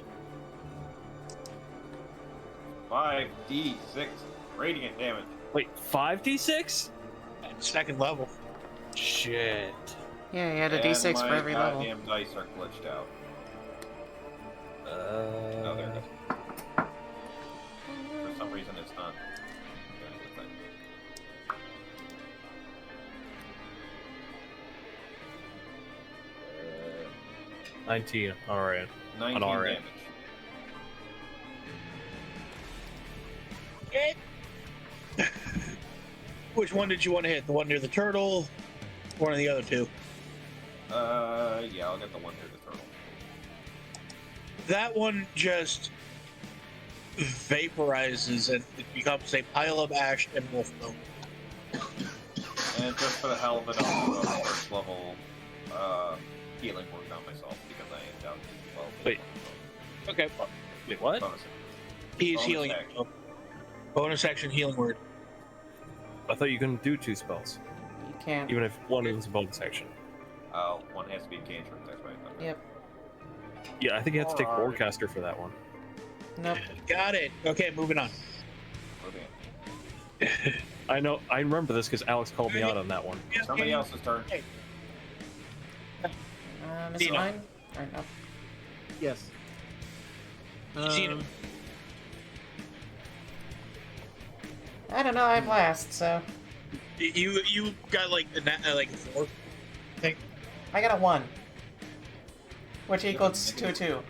5d6 radiant damage. Wait, 5d6? At second level. Shit. Yeah, you had a And d6 for my every level. goddamn dice are glitched out. Oh, there it is. For some reason, it's not. There's the thing. 19 on our end. 19 our damage. end. Okay. Which one did you want to hit? The one near the turtle? One of the other two? Yeah, I'll get the one near the turtle. That one just vaporizes and it becomes a pile of ash and wolf milk. And just for the hell of it, I'll do a first level healing word on myself because I ain't down to 12. Wait. Okay. Wait, what? Bonus. He's Bonus healing. action. Bonus action healing word. I thought you couldn't do 2 spells, You can't. even if one was a bonus action. Oh, one has to be a cantrip, that's right. Okay. Yep. Yeah, I think you have to take Alright. Warcaster for that one. Nope. Got it. Okay, moving on. Okay. I know. I remember this because Alex called me out on that one. Somebody else's turn. Hey. Is it Zino. mine? Or no? Yes. Zino. I don't know, I blast, so. You got like like a 4. I got a 1. Which equals to a 2.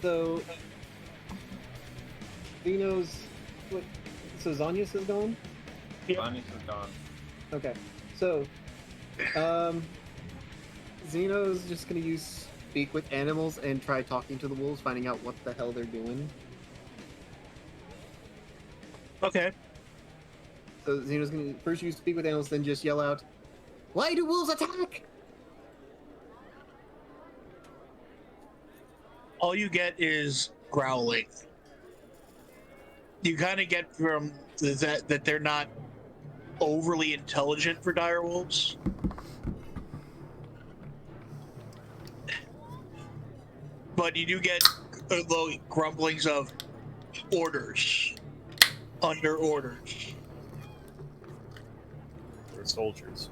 So, Zeno's. What? So Xanyas is gone? Xanyas is gone. Okay. So, Zeno's just gonna use Speak with Animals and try talking to the wolves, finding out what the hell they're doing. Okay. So Zeno's gonna first use Speak with Animals, then just yell out, "Why do wolves attack?" All you get is growling. You kind of get from that they're not overly intelligent for direwolves. But you do get the grumblings of orders, under orders. We're soldiers.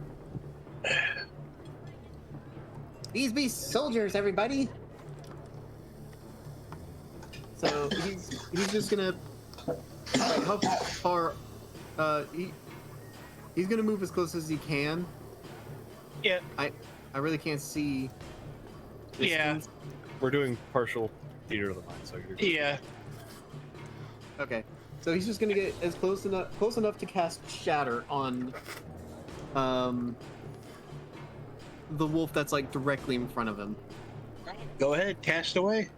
These be soldiers, everybody. So he's just gonna like how far he's gonna move as close as he can. Yeah. I really can't see. Yeah. distance. We're doing partial theater of the mind, so you're Yeah. Okay. So he's just gonna get as close enough to cast Shatter on the wolf that's like directly in front of him. Go ahead, cast away.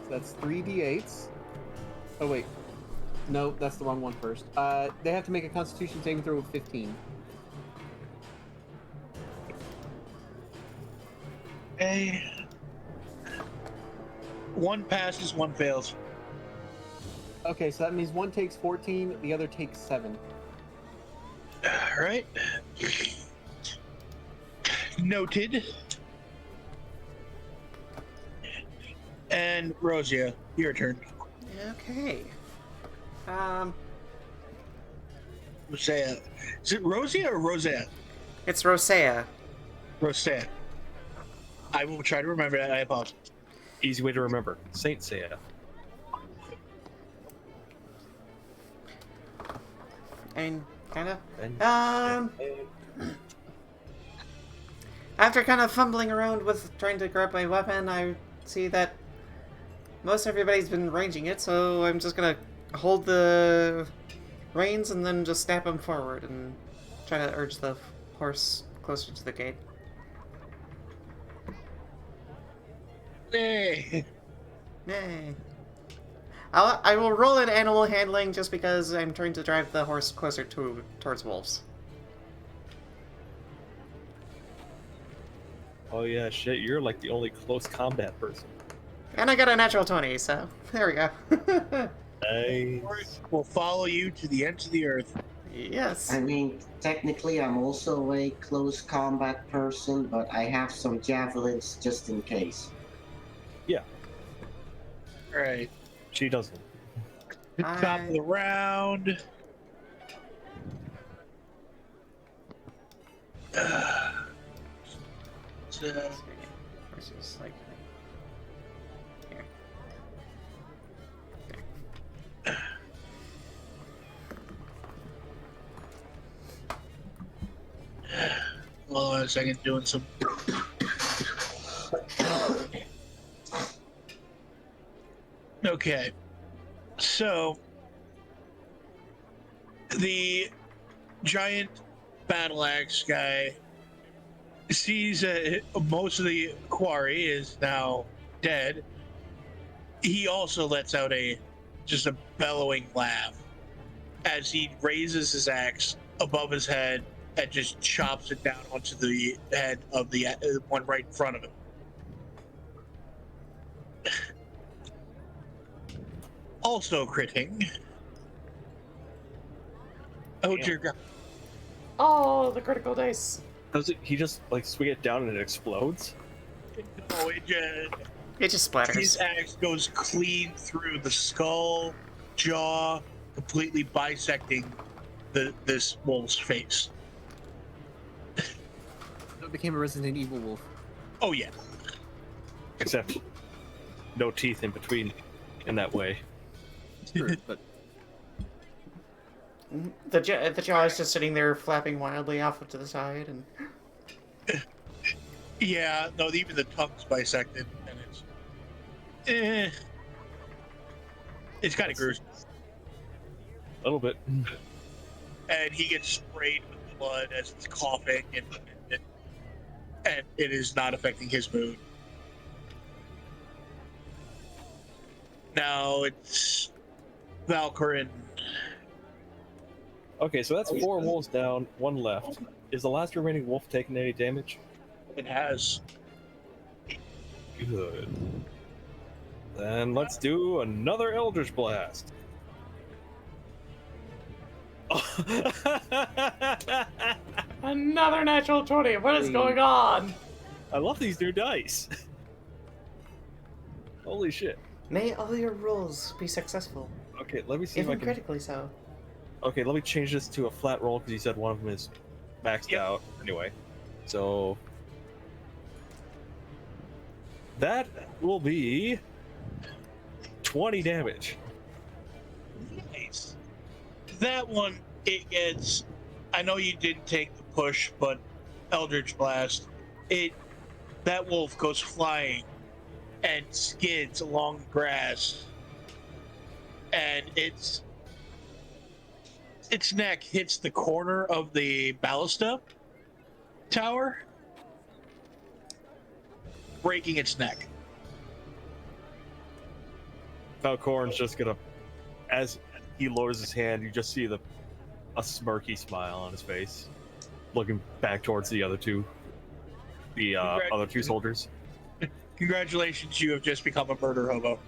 So that's 3d8s. Oh wait. No, that's the wrong one first. They have to make a Constitution saving throw of 15. Okay. One passes, one fails. Okay, so that means one takes 14, the other takes 7. All right. Noted. And Roseia, your turn. Okay. Roseia. Is it Roseia or Roseia? It's Roseia. Roseia. I will try to remember that. I apologize. easy way to remember. Saint Seiya. And kinda. And After kind of fumbling around with trying to grab my weapon, I see that most everybody's been ranging it, so I'm just gonna hold the reins and then just snap him forward and try to urge the horse closer to the gate. Hey. Yay. I will roll in animal handling just because I'm trying to drive the horse closer towards wolves. Oh yeah, shit, you're like the only close combat person. And I got a natural 20, so there we go. Nice. We'll follow you to the ends of the earth. Yes. I mean, technically, I'm also a close combat person, but I have some javelins just in case. Yeah, All right. she doesn't. Top of the round. So, Versus, like, here. hold on a second, doing some. Okay, so the giant battle axe guy sees most of the quarry is now dead. He also lets out just a bellowing laugh as he raises his axe above his head and just chops it down onto the head of the one right in front of him. Also critting. Oh dear God. Oh, the critical dice. Does it? He just like swing it down and it explodes. No, It just splatters. his axe goes clean through the skull, jaw, completely bisecting this wolf's face. It became a Resident Evil wolf. Oh yeah. Except no teeth in between in that way. Sure, but The jaw is just sitting there flapping wildly off to the side, and Yeah, no, even the tongue's bisected, and it's kind of gruesome. A little bit. And he gets sprayed with blood as it's coughing, and it is not affecting his mood. Now it's Valkorran. Okay, so that's 4 wolves down, 1 left. Is the last remaining wolf taking any damage? It has. Good. Then let's do another Eldritch Blast. another natural 20. What is going on? I love these new dice. Holy shit. May all your rolls be successful, Okay, let me see if I even can. critically so. Okay, let me change this to a flat roll because you said one of them is maxed Yep. out. Anyway, so that will be 20 damage. Nice. That one, it gets. I know you didn't take the push, but Eldritch Blast, that wolf goes flying and skids along the grass, and its neck hits the corner of the ballista tower, breaking its neck. Valkorran's just gonna, as he lowers his hand, you just see a smirky smile on his face, looking back towards the other two soldiers. Congratulations, you have just become a murder hobo.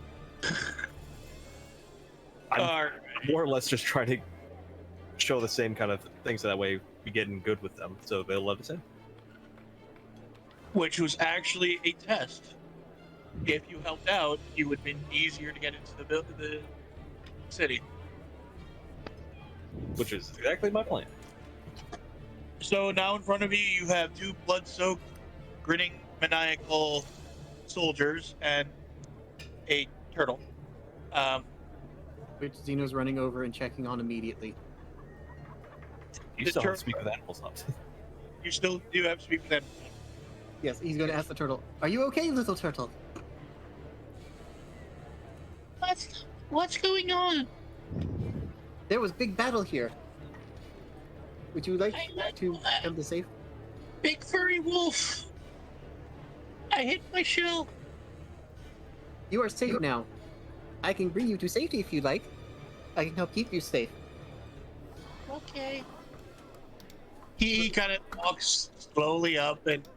I'm more or less just trying to show the same kind of things, so that way we get in good with them, so they'll let us in. Which was actually a test. If you helped out, you would have been easier to get into the city. Which is exactly my plan. So now in front of you, you have 2 blood-soaked, grinning, maniacal soldiers and a turtle. which Zeno's running over and checking on immediately. You The still have tur- to speak with animals, not. You still do have to speak with them. Yes, he's going to ask the turtle, "Are you okay, little turtle?" What's going on? There was big battle here. Would you like to come to safe? Big furry wolf. I hit my shell. You are safe now. I can bring you to safety if you like. I can help keep you safe. Okay. He kind of walks slowly up and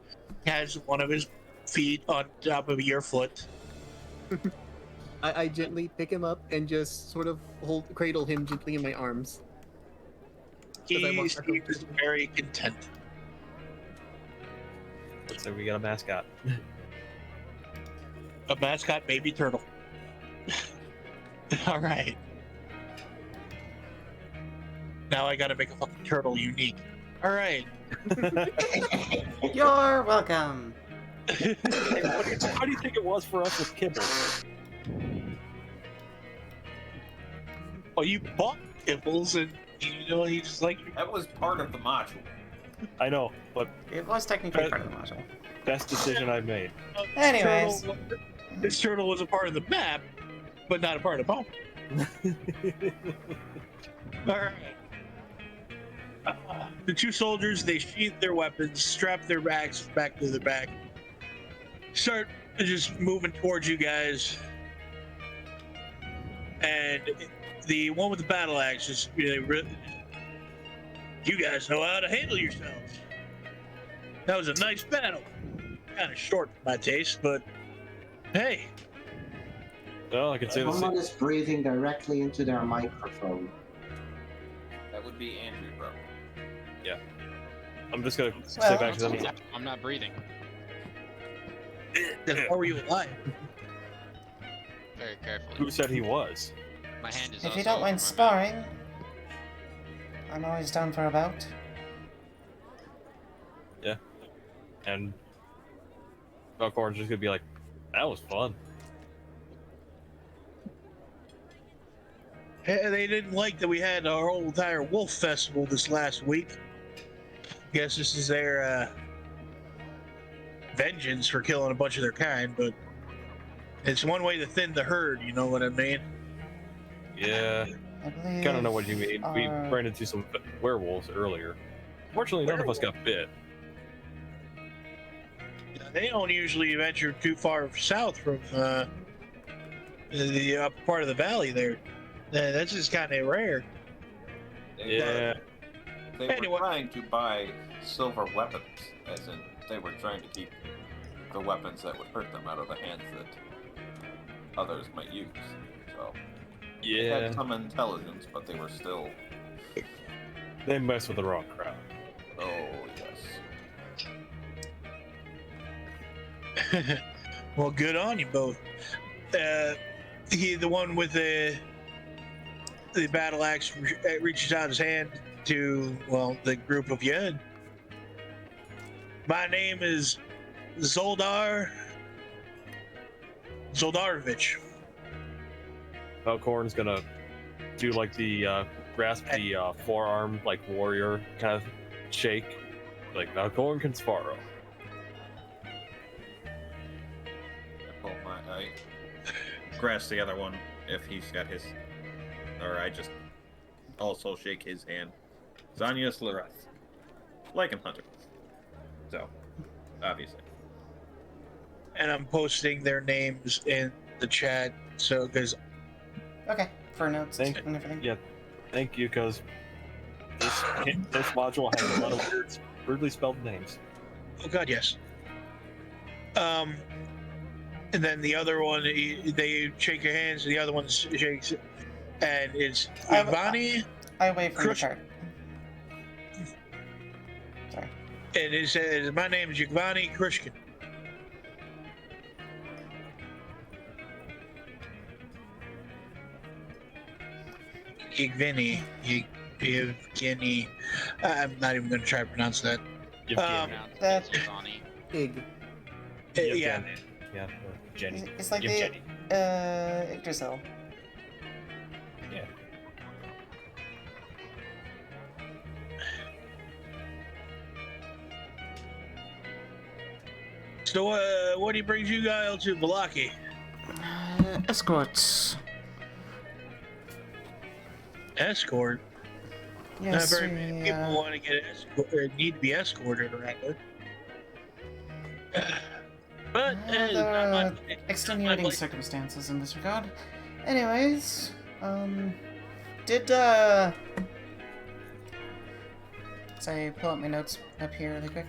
has one of his feet on top of your foot. I gently pick him up and just sort of cradle him gently in my arms. He seems very content. Looks like we got a mascot. A mascot baby turtle. All right. Now I gotta make a fucking turtle unique. All right. You're welcome. Hey, how do you think it was for us with Kibble? Well, you bought kibbles and he's just like That was part of the module. I know, but It was technically part of the module. best decision I've made. Anyways. This turtle was a part of the map, but not a part of home. All right. The two soldiers, they sheath their weapons, strap their axes back to the back, start just moving towards you guys. And the one with the battle axe is really, you guys know how to handle yourselves. That was a nice battle. Kind of short for my taste, but hey. Well, I can say the Someone same. is breathing directly into their microphone. That would be Andrew, bro. I'm just gonna say back to them. I'm not breathing. Then how are you alive? Very carefully. Who said he was? My hand is If you also don't over mind my sparring, I'm always down for a bout. And Valkorran's just gonna be like, that was fun. Hey, they didn't like that we had our whole entire wolf festival this last week. Guess this is their vengeance for killing a bunch of their kind, but it's one way to thin the herd, you know what I mean? Yeah, I believe. kind of know what you mean. We our- ran into some werewolves earlier. Fortunately, none of us got bit. They don't usually venture too far south from the upper part of the valley there. That's just kind of rare. Yeah, They Anyway. were trying to buy silver weapons, as in they were trying to keep the weapons that would hurt them out of the hands that others might use. So they yeah. had some intelligence, but they were still. They mess with the wrong crowd. Oh yes. Well, good on you both. The one with the battle axe reaches out his hand to, well, the group of you. My name is Zoldarovich. Valkorn's gonna do like the grasp the forearm like warrior kind of shake, like Valkorn Kinsfarro. I grasp the other one if he's got his, or I just also shake his hand. Xanyas Lareth, like in Hunter. So, obviously. And I'm posting their names in the chat, so because Okay, for notes Thank- and everything. yeah. Thank you, because this module has a lot of weird, weirdly spelled names. oh god, yes. And then the other one, they shake your hands, and the other one shakes, and it's Ivani, I wait for the Crush- chart. Sorry. and it says, my name is Yvani Krushkin. Yevgeny. I'm not even going to try to pronounce that. Yevgeny. That- Pig. Yeah. Yeah. Jenny. It's like Yevgeny. the Yggdrasil. Yeah. So, what do you brings you guys to Vallaki? Escorts. Escort. Yes, Not very many we, people want to get need to be escorted around it. But there not are my extenuating place. circumstances in this regard. Anyways, did, so I pull up my notes up here really quick.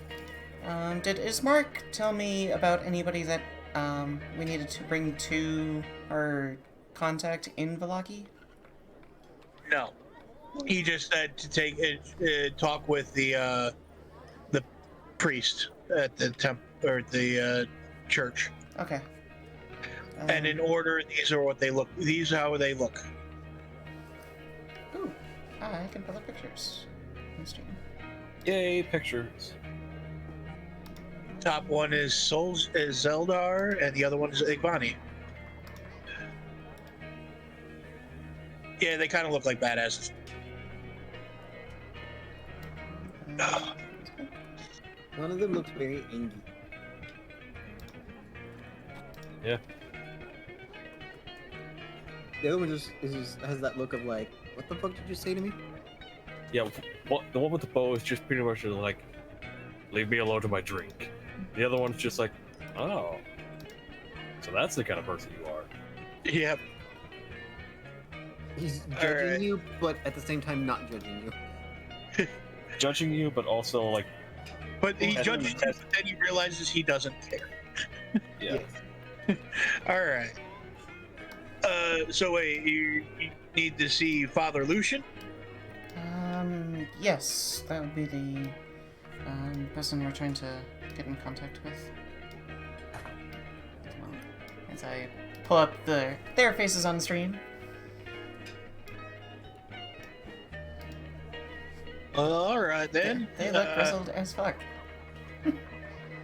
Did Ismark tell me about anybody that, we needed to bring to our contact in Vallaki? No. He just said to take talk with the priest at the or the church. Okay. And in order, these are what they look. These are how they look. Ooh, I can pull up pictures. On stream. Yay, pictures. Top one is Zeldar, and the other one is Igvani. Yeah, they kind of look like badasses. One of them looks very angry. Yeah. The other one just has that look of like, what the fuck did you say to me? Yeah, the one with the bow is just pretty much like, leave me alone to my drink. The other one's just like, oh. So that's the kind of person you are. Yep. He's judging Alright. you, but at the same time not judging you. Judging you, but also like, But he Well, judges you, but then he realizes he doesn't care. yeah. All right. So wait, you need to see Father Lucian? Yes, that would be the, person we're trying to get in contact with. Well, as I pull up their faces on stream. All right then. They look grizzled as fuck.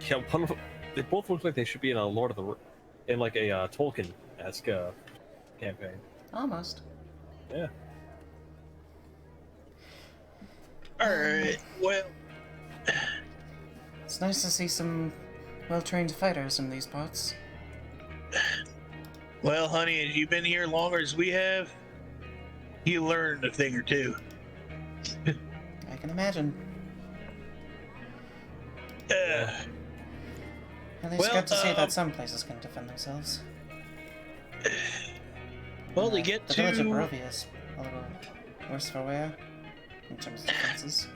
Yeah, one of them, they both look like they should be in a Lord of the in like a Tolkien-esque campaign. Almost. Yeah. All right. Well, It's nice to see some well-trained fighters in these parts. well, honey, as you've been here longer as we have, you learned a thing or two. I can imagine. At least Well, got to see that some places can defend themselves. Well, to get the village of to Barovia is a little worse for wear in terms of defenses.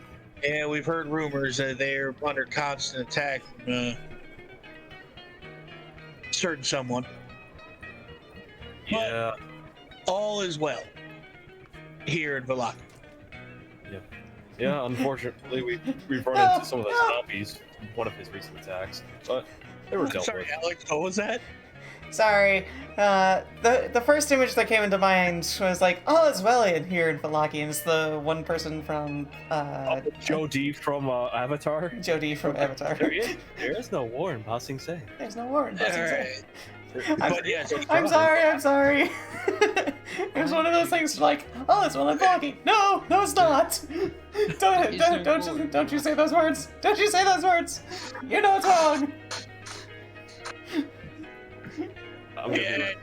yeah, we've heard rumors that they're under constant attack from certain someone. Yeah. All is well here in Vallaki. Yeah, unfortunately, we've run into some of those zombies in one of his recent attacks, but they were dealt Sorry, with. Alex, what was that? Sorry, the first image that came into mind was like, oh, it's well in here in Vallaki, and it's the one person from, Joe D from Avatar. Jodie from Avatar. There is no war in Passing Say. There's no war in All Passing Say. right. But yes, I'm sorry. It was one of those things like, oh, it's well in Vallaki. No, it's not. Don't you say those words. Don't you say those words. You know it's wrong. I'm gonna do it.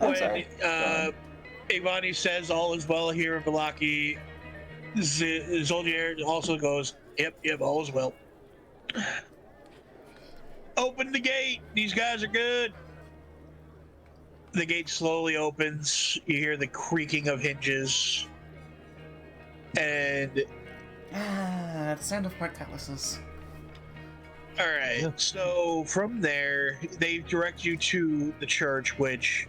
I'm when sorry. Igvani says all is well here in Vallaki, Zoldier also goes, yep, all is well. Open the gate. These guys are good. The gate slowly opens. You hear the creaking of hinges. And The sound of portcullises. all right, Yeah. so from there, they direct you to the church, which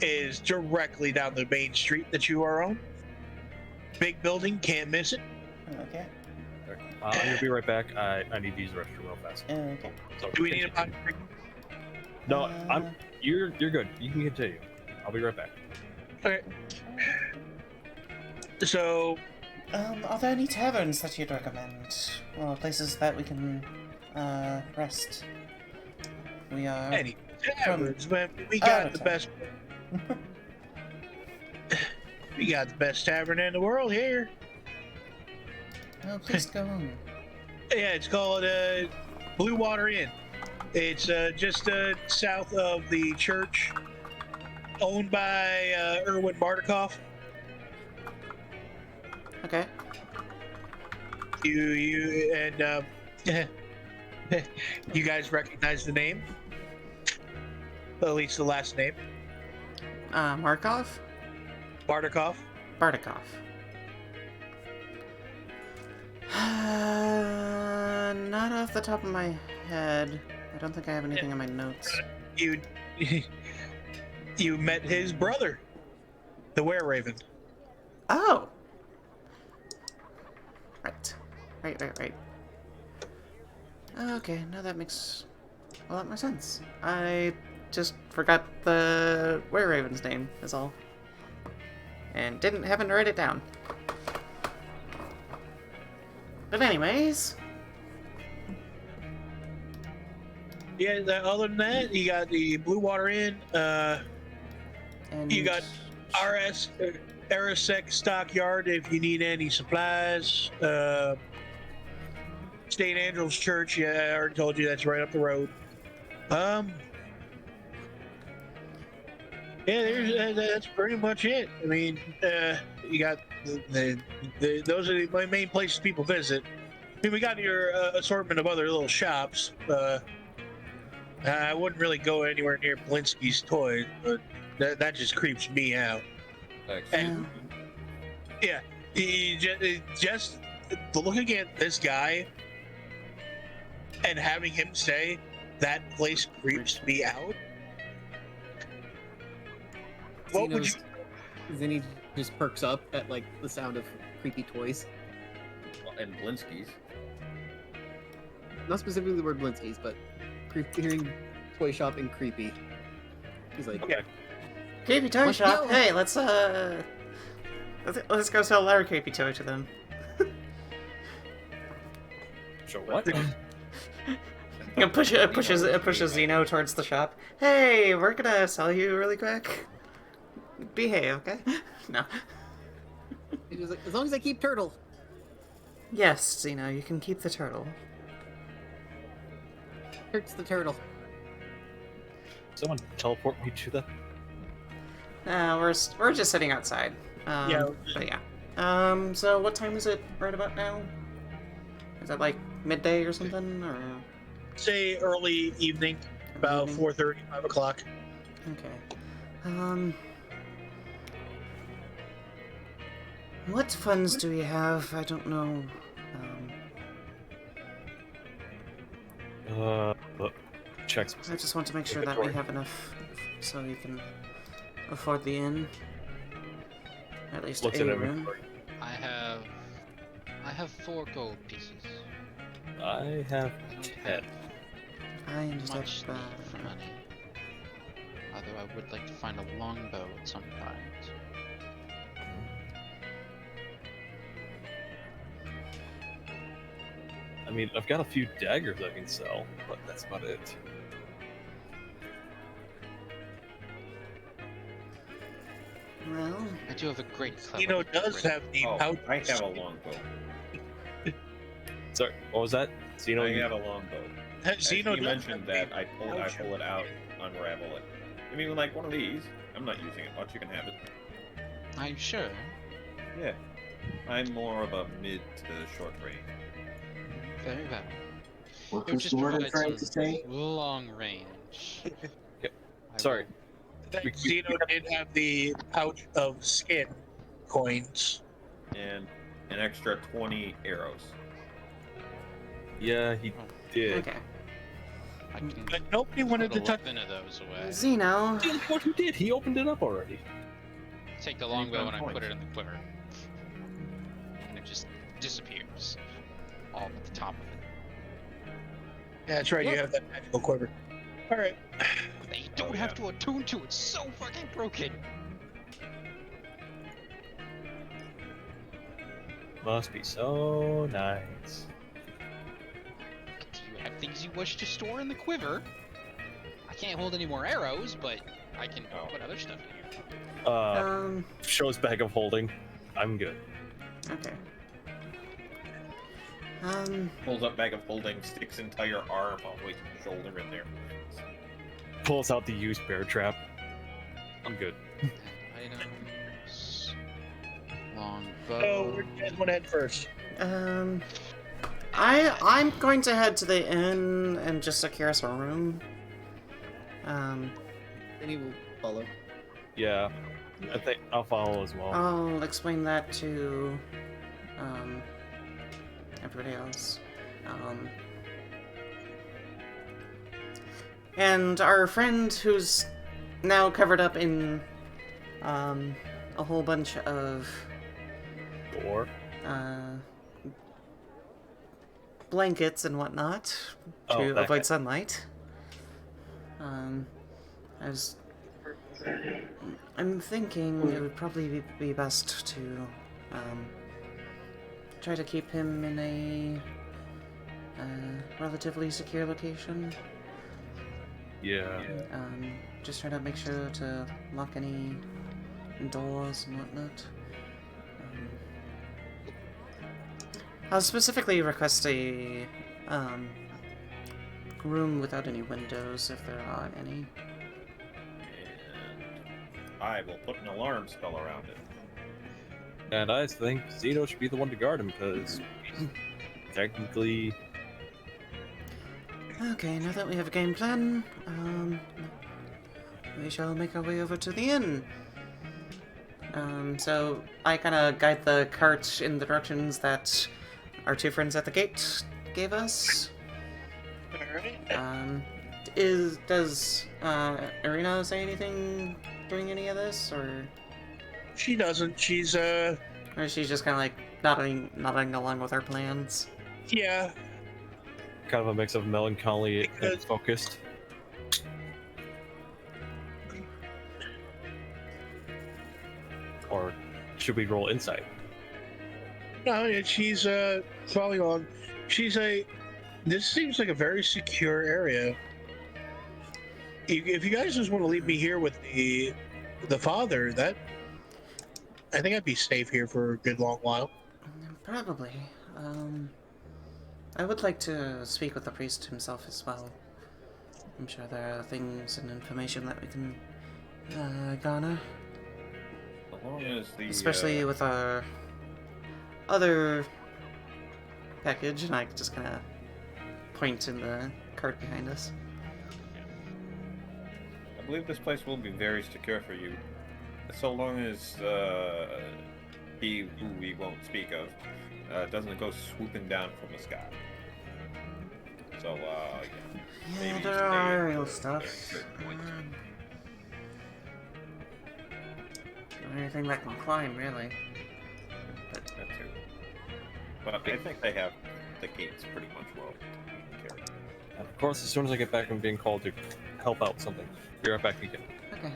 is directly down the main street that you are on. Big building, can't miss it. Okay. I'm gonna be right back. I need to use the restroom real fast. Okay. So Do we need a pocket break? No, you're good. You can continue. I'll be right back. Okay. So, Are there any taverns that you'd recommend? Or places that we can, rest? We are... any taverns, man. We got the best. We got the best tavern in the world here. Oh, please go on. Yeah, it's called Blue Water Inn. It's just south of the church. owned by Erwin Bartikoff. Okay. You and you guys recognize the name? At least the last name. Markov? Bartikoff. Bartikov. Not off the top of my head. I don't think I have anything in my notes. You you met his brother, the Were-Raven. Oh! Right. Right. Okay, now that makes a lot more sense. I just forgot the Were-Raven's name, is all. And didn't happen to write it down. But anyways... Yeah, other than that, you got the Blue Water Inn, And you got Arasek Stockyard if you need any supplies. St. Andrew's Church, yeah, I already told you that's right up the road. Yeah, that's pretty much it. I mean, you got those are my main places people visit. I mean, we got your assortment of other little shops. I wouldn't really go anywhere near Blinsky's Toys, but that just creeps me out. And, yeah, just looking at this guy and having him say that place creeps me out. What would you? Zinny just perks up at like the sound of creepy toys. And Blinsky's. Not specifically the word Blinsky's, but hearing toy shop and creepy. He's like, Okay. Creepy toy Let's shop. go. Hey, let's go sell our creepy toy to them. So what? And pushes Zino towards the shop. Hey, we're gonna sell you really quick. Behave, okay? No. he's just like, as long as I keep turtle. Yes, Zino, you can keep the turtle. Hurts the turtle. Someone teleport me to the. We're just sitting outside. Yeah. But yeah. So what time is it right about now? Is it like midday or something, or? Say early evening, about Evening? 4:30, 5 o'clock. Okay. What funds do we have? I don't know. Checks. I just want to make sure that we have enough so you can afford the inn. At least Looks a at room. inventory. I have 4 gold pieces. I have I don't 10. I just much have need for money. Although I would like to find a longbow at some point. I mean, I've got a few daggers I can sell, but that's about it. well, I do have a great clever Zeno does have the Oh, pouch. I have a longbow. Sorry, what was that? Zeno, I you- have a longbow. As Zeno you does mentioned have that, the I pull it out, unravel it. I mean, like one of these. I'm not using it much. You can have it. I'm sure. Yeah. I'm more of a mid to short range. Very well. What It would was just Gordon provide trying to some say? long range. I Sorry. will- Zeno did have the pouch of skin coins. And an extra 20 arrows. Yeah, he did. okay. I can But nobody wanted put to touch. 11 of those away. Zeno, What he did? He opened it up already. Take the And you've longbow got and I put points. it in the quiver. And it just disappears. All but the top of it. Yeah, that's right. You have that magical quiver. All right. They don't have to attune to it. It's so fucking broken. Must be so nice. Do you have things you wish to store in the quiver? I can't hold any more arrows, but I can put other stuff in here. Shows bag of holding. I'm good. okay. Pulls up bag of holding, sticks entire arm all the way to the shoulder in there. Pulls out the used bear trap. I'm good. Items. Longbow. So where do you guys want to head first? I'm going to head to the inn and just secure us a room. Zinny will follow. Yeah, I think I'll follow as well. I'll explain that to everybody else. And our friend who's now covered up in a whole bunch of Or blankets and whatnot to Oh, that avoid guy. sunlight. I'm thinking it would probably be best to try to keep him in a relatively secure location. yeah. Just try to make sure to lock any doors and whatnot. I'll specifically request a room without any windows, if there are any. And I will put an alarm spell around it. And I think Zino should be the one to guard him because he's technically. Okay, now that we have a game plan, we shall make our way over to the inn. So I kind of guide the cart in the directions that our two friends at the gate gave us. Alright. Does Irina say anything during any of this, or She doesn't. She's, or is she just kind of like nodding along with our plans? yeah. Kind of a mix of melancholy and Because- focused. Or should we roll insight? No, she's, following on. This seems like a very secure area. If you guys just want to leave me here with the father, I think I'd be safe here for a good long while. Probably. I would like to speak with the priest himself as well. I'm sure there are things and information that we can garner. As long as the Especially with our other package, and I just kind of point in the cart behind us. I believe this place will be very secure for you, so long as he, who we won't speak of, doesn't go swooping down from the sky. So, yeah. Yeah, Maybe there stay are at aerial the stuff. certain points. Anything that can climb, really. That too. But I think they have the gates pretty much well taken care of. And of course, as soon as I get back, I'm being called to help out with something. Be right back again. Okay.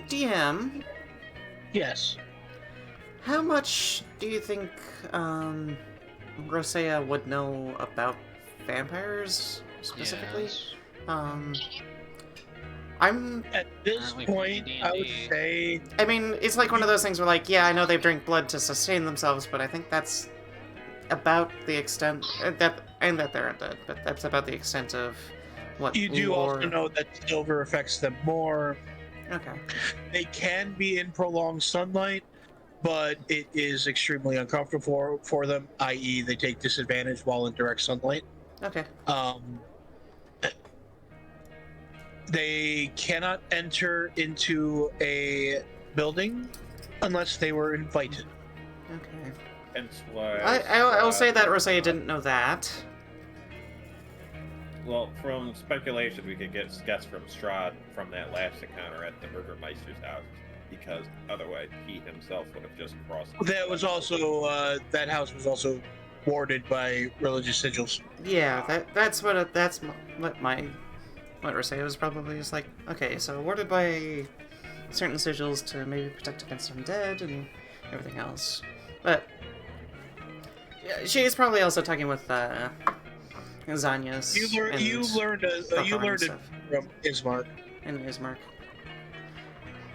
DM, Yes. how much do you think, Roseia would know about vampires, specifically? Yes. I'm... At this Apparently point, from I would D&D. say I mean, it's like one of those things where, like, yeah, I know they drink blood to sustain themselves, but I think that's about the extent... that they're undead, but that's about the extent of what you do lore... also know that silver affects them more. Okay. They can be in prolonged sunlight, but it is extremely uncomfortable for them, i.e. they take disadvantage while in direct sunlight. Okay. They cannot enter into a building unless they were invited. Okay. Hence why. I will say that Roseia didn't know that. Well, from speculation, we could guess from Strahd from that last encounter at the Burgermeister's house, because otherwise he himself would have just crossed. That was also that house was also warded by religious sigils. Yeah, that's what Roseia was probably just like, okay, so warded by certain sigils to maybe protect against undead and everything else. But yeah, she is probably also talking with Xanyas. You learned it stuff. from Ismark. In Ismark.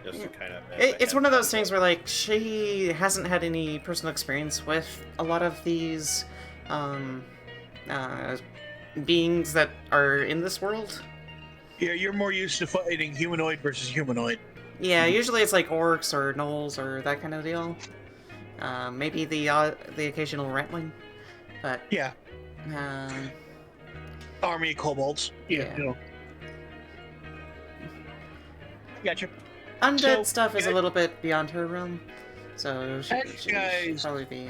Just to kind of. It's one of those things where, like, she hasn't had any personal experience with a lot of these beings that are in this world. Yeah, you're more used to fighting humanoid versus humanoid. Yeah, usually it's like orcs or gnolls or that kind of deal. Maybe the occasional rattling, but Yeah, army of kobolds. Yeah. You know. Gotcha. undead So, stuff is a little bit beyond her realm, so she As should guys probably be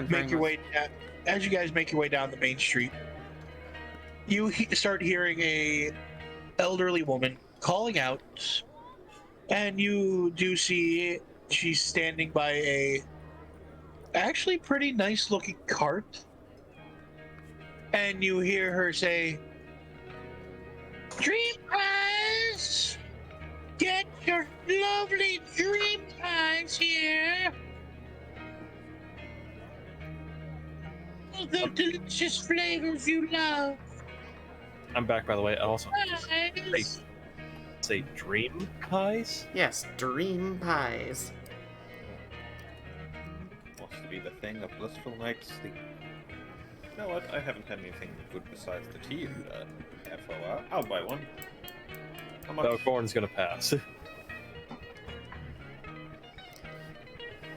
make your way down, as you guys make your way down the main street, you start hearing a elderly woman calling out, and you do see she's standing by a actually pretty nice looking cart, and you hear her say, "Dream pies, get your lovely dream pies here. All the delicious flavors you love. I'm back, by the way. I also Pies." say dream pies. Yes, dream pies. Wants to be the thing of blissful night's sleep. You know what? I haven't had anything good besides the tea and have for a while. I'll buy one. How much? Valkorran's gonna pass.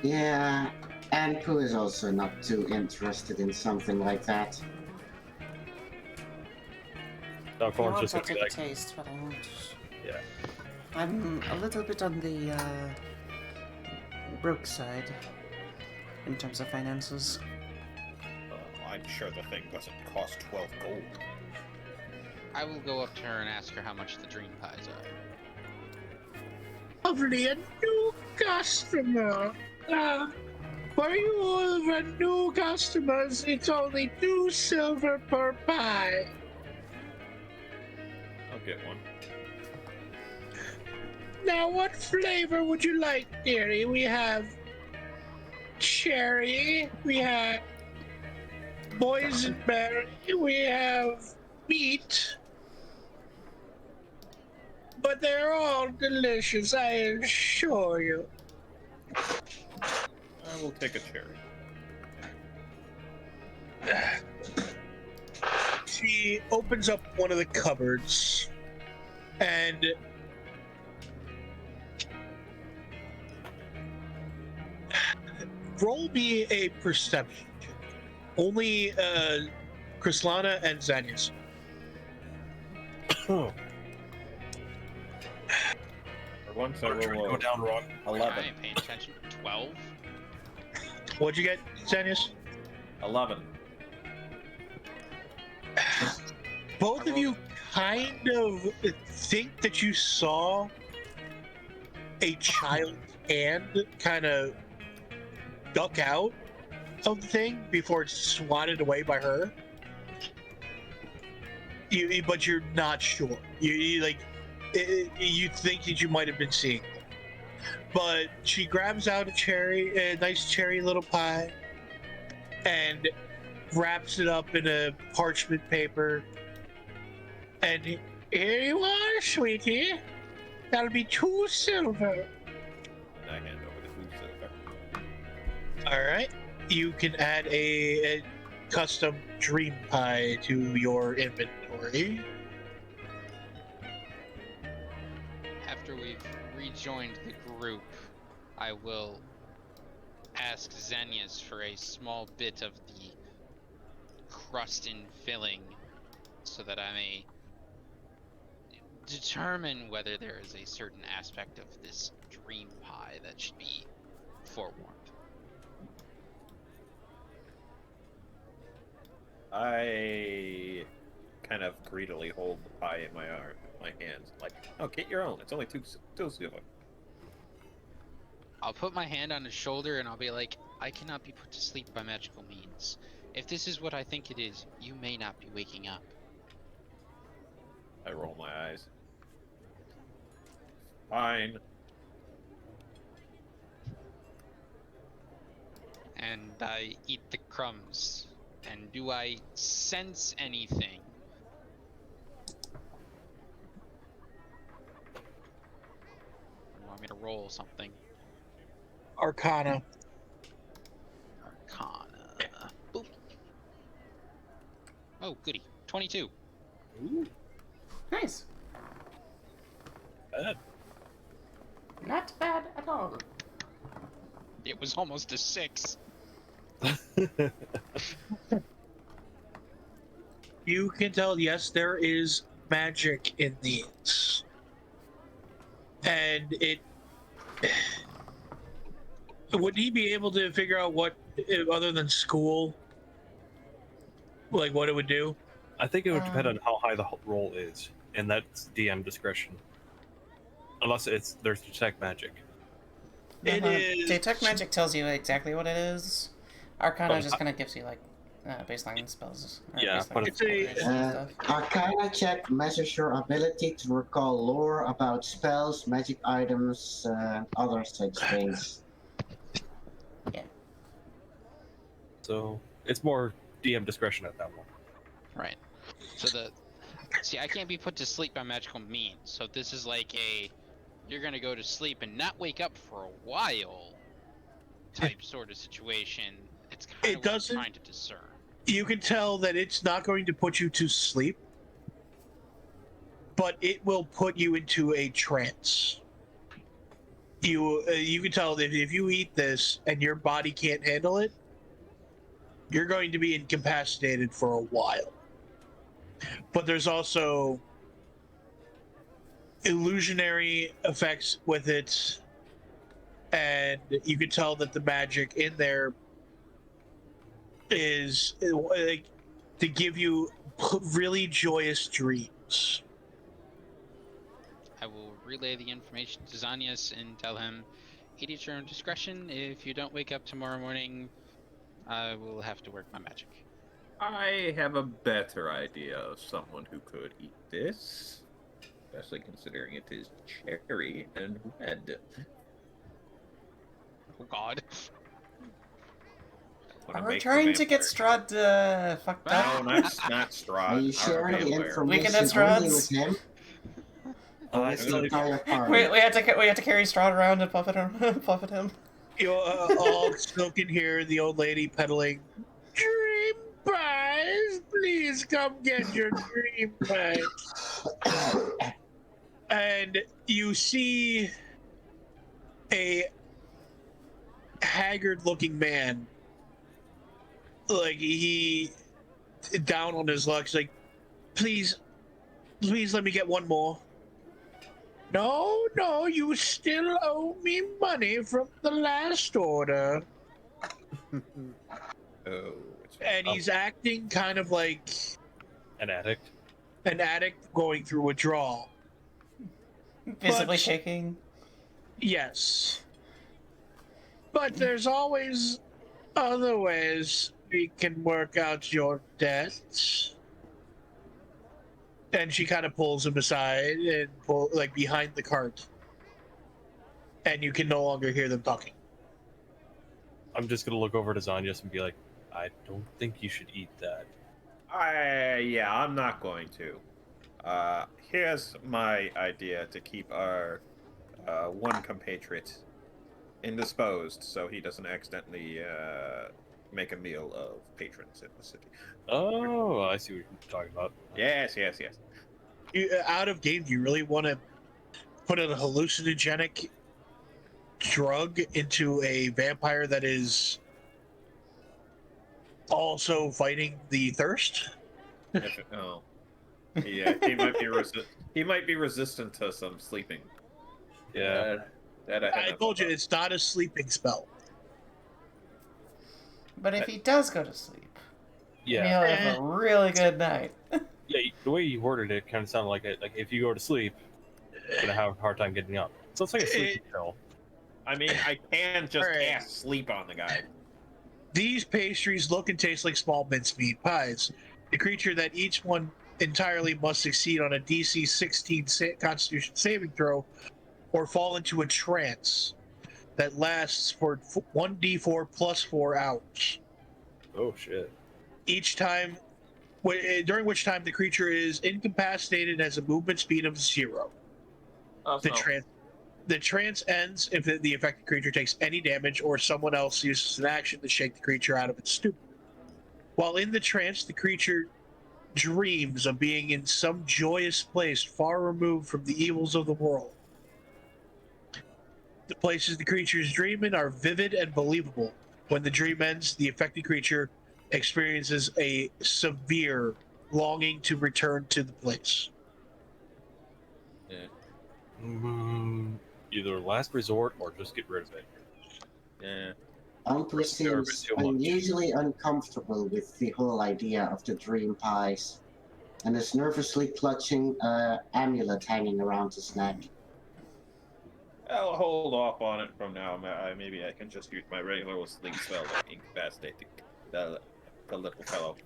Yeah, Anpu is also not too interested in something like that. Valkorran's just I'll gonna be take a like, taste, but I won't. yeah. I'm a little bit on the broke side in terms of finances. I'm sure the thing doesn't cost 12 gold. I will go up to her and ask her how much the dream pies are. Lovely, a new customer. For you all of our new customers, it's only 2 silver per pie. I'll get one. Now, what flavor would you like, dearie? We have cherry, we have boysenberry, we have meat. But they're all delicious, I assure you. I will take a cherry. She opens up one of the cupboards and roll me a perception check. Only Krislana and Xanyas. For once, I Trying to roll go down wrong. I 11. ain't paying attention. 12? What'd you get, Xanyas? 11. Both of you kind of think that you saw a child's hand kind of duck out of the thing before it's swatted away by her. But you're not sure. You think that you might have been seeing them. But she grabs out a nice cherry little pie, and wraps it up in a parchment paper. And here you are, sweetie. That'll be 2 silver. And I hand over the 2 silver. All right. You can add a custom dream pie to your inventory. After we've rejoined the group, I will ask Xanyas for a small bit of the crust and filling so that I may determine whether there is a certain aspect of this dream pie that should be forewarned. I kind of greedily hold the pie in my hands, like, oh, get your own. It's only 2 silver. I'll put my hand on his shoulder and I'll be like, I cannot be put to sleep by magical means. If this is what I think it is, you may not be waking up. I roll my eyes. Fine. And I eat the crumbs. And do I sense anything? roll something. Arcana. Arcana. Boop. Oh, goody. 22. Ooh, Nice. bad. Not bad at all. It was almost a 6. You can tell, yes, there is magic in these. And it... Would he be able to figure out what, other than school, like what it would do? I think it would depend on how high the roll is, and that's DM discretion. Unless there's detect magic. It is... Detect magic tells you exactly what it is. Arcana Oh, just kind of gives you like baseline spells. Or Yeah, baseline but it's a- stuff. Arcana check measures your ability to recall lore about spells, magic items, other such things. So it's more DM discretion at that one. Right. So see, I can't be put to sleep by magical means. So this is like you're gonna go to sleep and not wake up for a while type sort of situation. It's kind It of what I'm doesn't- trying to discern. You can tell that it's not going to put you to sleep, but it will put you into a trance. You can tell that if you eat this and your body can't handle it, you're going to be incapacitated for a while. But there's also illusionary effects with it, and you can tell that the magic in there is like to give you really joyous dreams. I will relay the information to Xanyas and tell him, eat at your own discretion. If you don't wake up tomorrow morning, I will have to work my magic. I have a better idea of someone who could eat this, especially considering it is cherry and red. Oh God. Wanna We're make the trying to get vampire- Strahd fucked No, up. not Strahd. Are you our sharing the vampire. information Weekend at only Strahd's? with him? Or with the entire party? We have to carry Strahd around and puppet him. You all still can hear the old lady peddling dream pies. Please come get your dream pies. And you see a haggard-looking man, like he down on his luck, like, please let me get one more. No, you still owe me money from the last order. Oh, And he's acting kind of like An addict. an addict going through withdrawal. Visibly But- shaking. Yes. But there's always other ways we can work out your debts. And she kind of pulls him aside and like behind the cart. And you can no longer hear them talking. I'm just gonna look over to Xanyas and be like, I don't think you should eat that. yeah, I'm not going to. Here's my idea to keep our one compatriot indisposed so he doesn't accidentally make a meal of patrons in the city. Oh, I see what you're talking about. Yes. Out of game, do you really want to put a hallucinogenic drug into a vampire that is also fighting the thirst? Oh, yeah, he might be resistant to some sleeping. Yeah. That I told you, it's not a sleeping spell. But if he does go to sleep, Yeah. he'll have a really good night. Yeah, the way you worded it kind of sounded like it. Like if you go to sleep, you're gonna have a hard time getting up. So it's like a sleeping pill. I mean, I can just Alright. cast sleep on the guy. These pastries look and taste like small mincemeat pies. The creature that each one entirely must succeed on a DC 16 Constitution saving throw or fall into a trance that lasts for 1d4 plus 4 hours. Oh shit. Each time, during which time the creature is incapacitated and has a movement speed of 0. Oh, The so trance. The trance ends if the affected creature takes any damage or someone else uses an action to shake the creature out of its stupor. While in the trance, the creature dreams of being in some joyous place far removed from the evils of the world. The places the creature is dreaming are vivid and believable. When the dream ends, the affected creature experiences a severe longing to return to the place. Yeah. Either last resort or just get rid of it. Yeah. Anpu Risk it a bit seems too much. unusually uncomfortable with the whole idea of the dream pies, and is nervously clutching an amulet hanging around his neck. I'll hold off on it from now. Maybe I can just use my regular sleep spell to incapacitate the little fellow.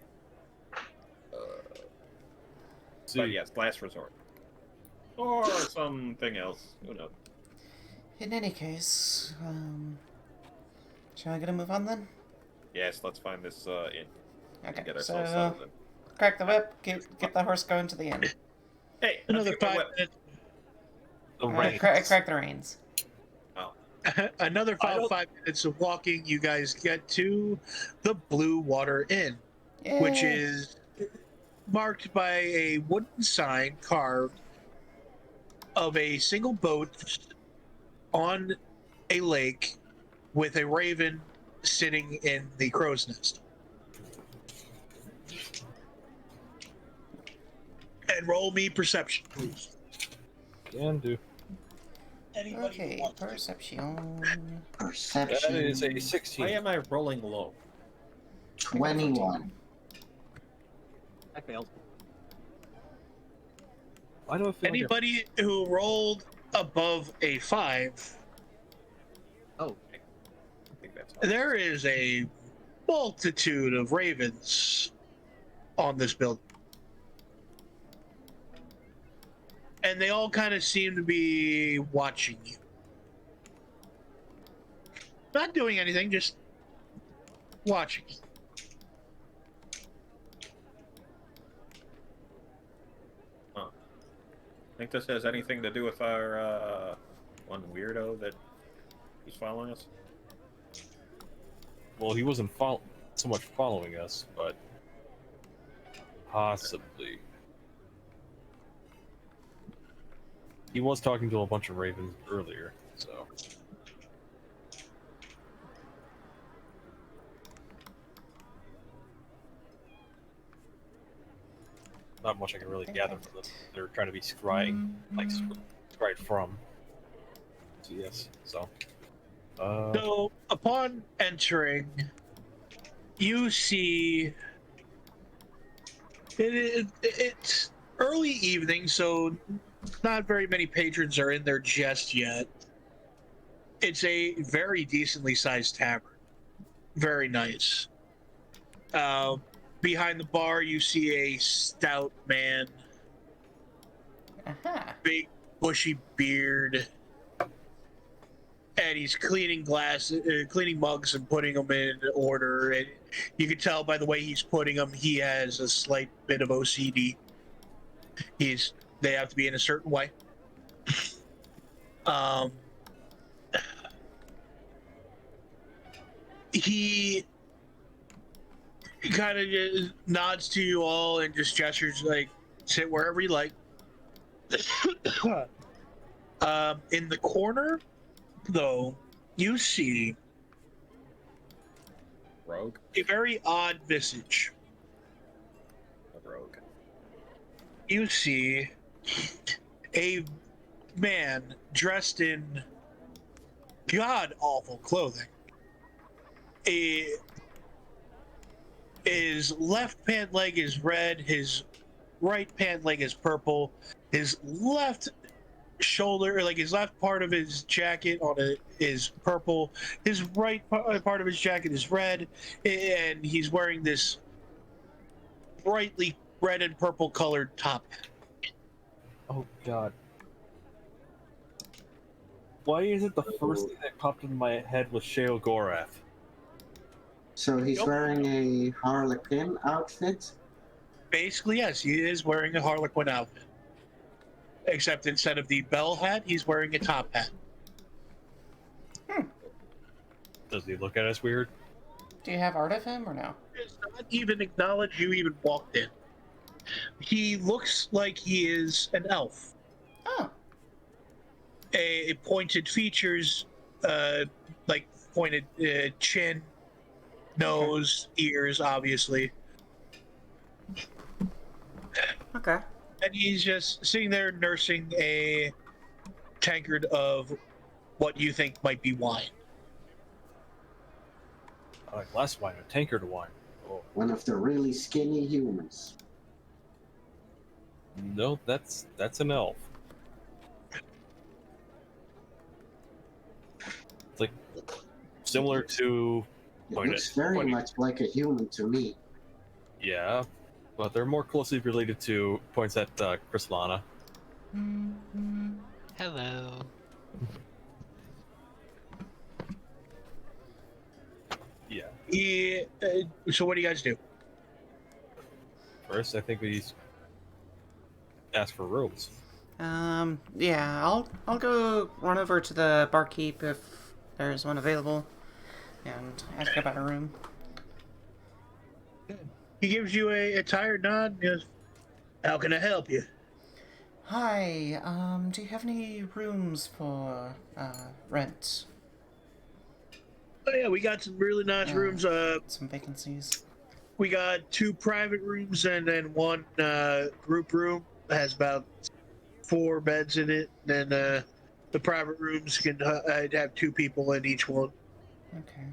But yes, last resort. Or something else. Who knows? In any case, shall I get a move on then? Yes, let's find this inn and Okay, get ourselves so settled in. crack the whip, get the horse going to the inn. Hey, Another let's get my 5 whip. minutes. The reins. Crack the reins. Another I don't- 5 minutes of walking, you guys get to the Blue Water Inn, which Yay. is marked by a wooden sign carved of a single boat on a lake with a raven sitting in the crow's nest. And roll me perception, please. Can do. Anybody who Okay, wants to. perception. Perception. That is a 16. Why am I rolling low? 21. I failed. Why do I feel Anybody who rolled above a 5, Oh, I think that's all. there is a multitude of ravens on this building. And they all kind of seem to be watching you. Not doing anything, just watching you. Think this has anything to do with our one weirdo that he's following us? Well, he wasn't so much following us, but possibly. He was talking to a bunch of ravens earlier, so. Not much I can really gather from them. They're trying to be scrying, like scryed from. So yes, so. So, upon entering, you see it's early evening, so not very many patrons are in there just yet. It's a very decently sized tavern. Very nice. Behind the bar, you see a stout man, Aha. big bushy beard, and he's cleaning cleaning mugs and putting them in order. And you can tell by the way he's putting them, he has a slight bit of OCD. They have to be in a certain way. He kind of just nods to you all and just gestures like, sit wherever you like. In the corner, though, you see Rogue? a very odd visage. A rogue. You see a man dressed in god-awful clothing. His left pant leg is red, his right pant leg is purple, his left shoulder, like his left part of his jacket is purple, his right part of his jacket is red, and he's wearing this brightly red and purple colored top. Oh god. Why is it the first thing that popped into my head was Sheo Gorath? So he's Nope. wearing a Harlequin outfit? Basically, yes, he is wearing a Harlequin outfit. Except instead of the bell hat, he's wearing a top hat. Does he look at us weird? Do you have art of him or no? Does not even acknowledge you even walked in. He looks like he is an elf. Oh. A pointed features, like pointed chin, nose, ears, obviously. Okay. And he's just sitting there nursing a tankard of what you think might be wine. A glass of wine, a tankard of wine. Oh. One of the really skinny humans. No, that's an elf. It's like similar to It Point looks it. very Point it. much like a human to me. Yeah, but they're more closely related to points at Krislana. Hello. Yeah. Yeah. So what do you guys do? First, I think we ask for rooms. Yeah, I'll go run over to the barkeep if there's one available, and ask about a room. He gives you a tired nod and goes, "How can I help you?" Hi, do you have any rooms for, rent? Oh yeah, we got some really nice rooms. Some vacancies. We got 2 private rooms and then 1 group room that has about 4 beds in it. And then the private rooms can have 2 people in each one. Okay.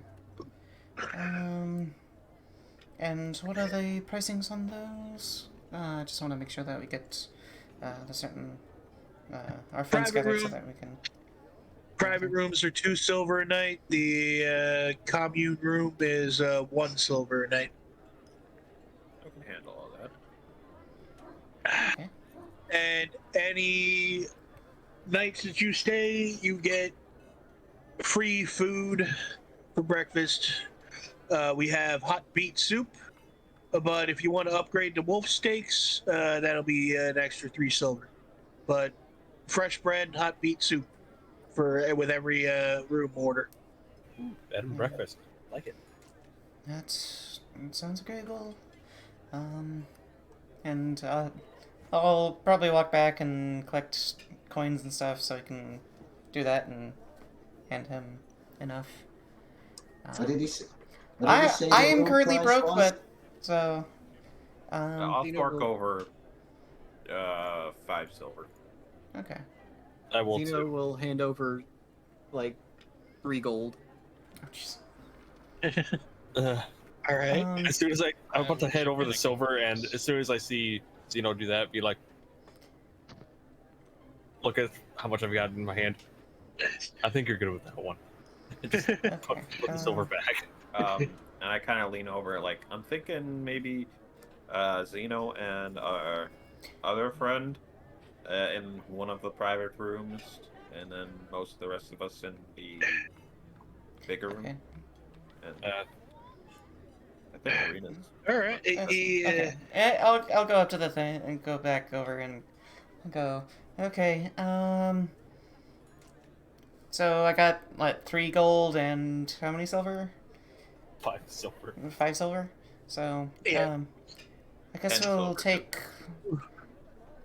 And what are the pricings on those? I just want to make sure that we get, the certain, our funds Private gathered so room. that we can... Private rooms are 2 silver a night. The commune room is 1 silver a night. I can handle all that. Okay. And any nights that you stay, you get free food for breakfast. We have hot beet soup, but if you want to upgrade to wolf steaks, that'll be an extra 3 silver. But fresh bread, hot beet soup with every room order. Bed and breakfast. Like it. That sounds agreeable. And I'll probably walk back and collect coins and stuff so I can do that and hand him enough. What did he say? What did he say I the am room currently price broke, was? but so I'll Zino fork will- over 5 silver. okay. I will Zino too. will hand over like 3 gold. Oh, jeez. All right. As soon as I'm about to head over the Shipping. silver, and as soon as I see Zino do that, be like, look at how much I've got in my hand. I think you're good with that one. Just put the silver back. And I kind of lean over, like, I'm thinking maybe Zino and our other friend in one of the private rooms, and then most of the rest of us in the bigger room. Okay. And Uh, I think Arena's. All right. Okay. I'll go up to the thing and go back over and go. Okay. So I got what 3 gold and how many silver? 5 silver. 5 silver. So Yeah. I guess 10 we'll silver. take.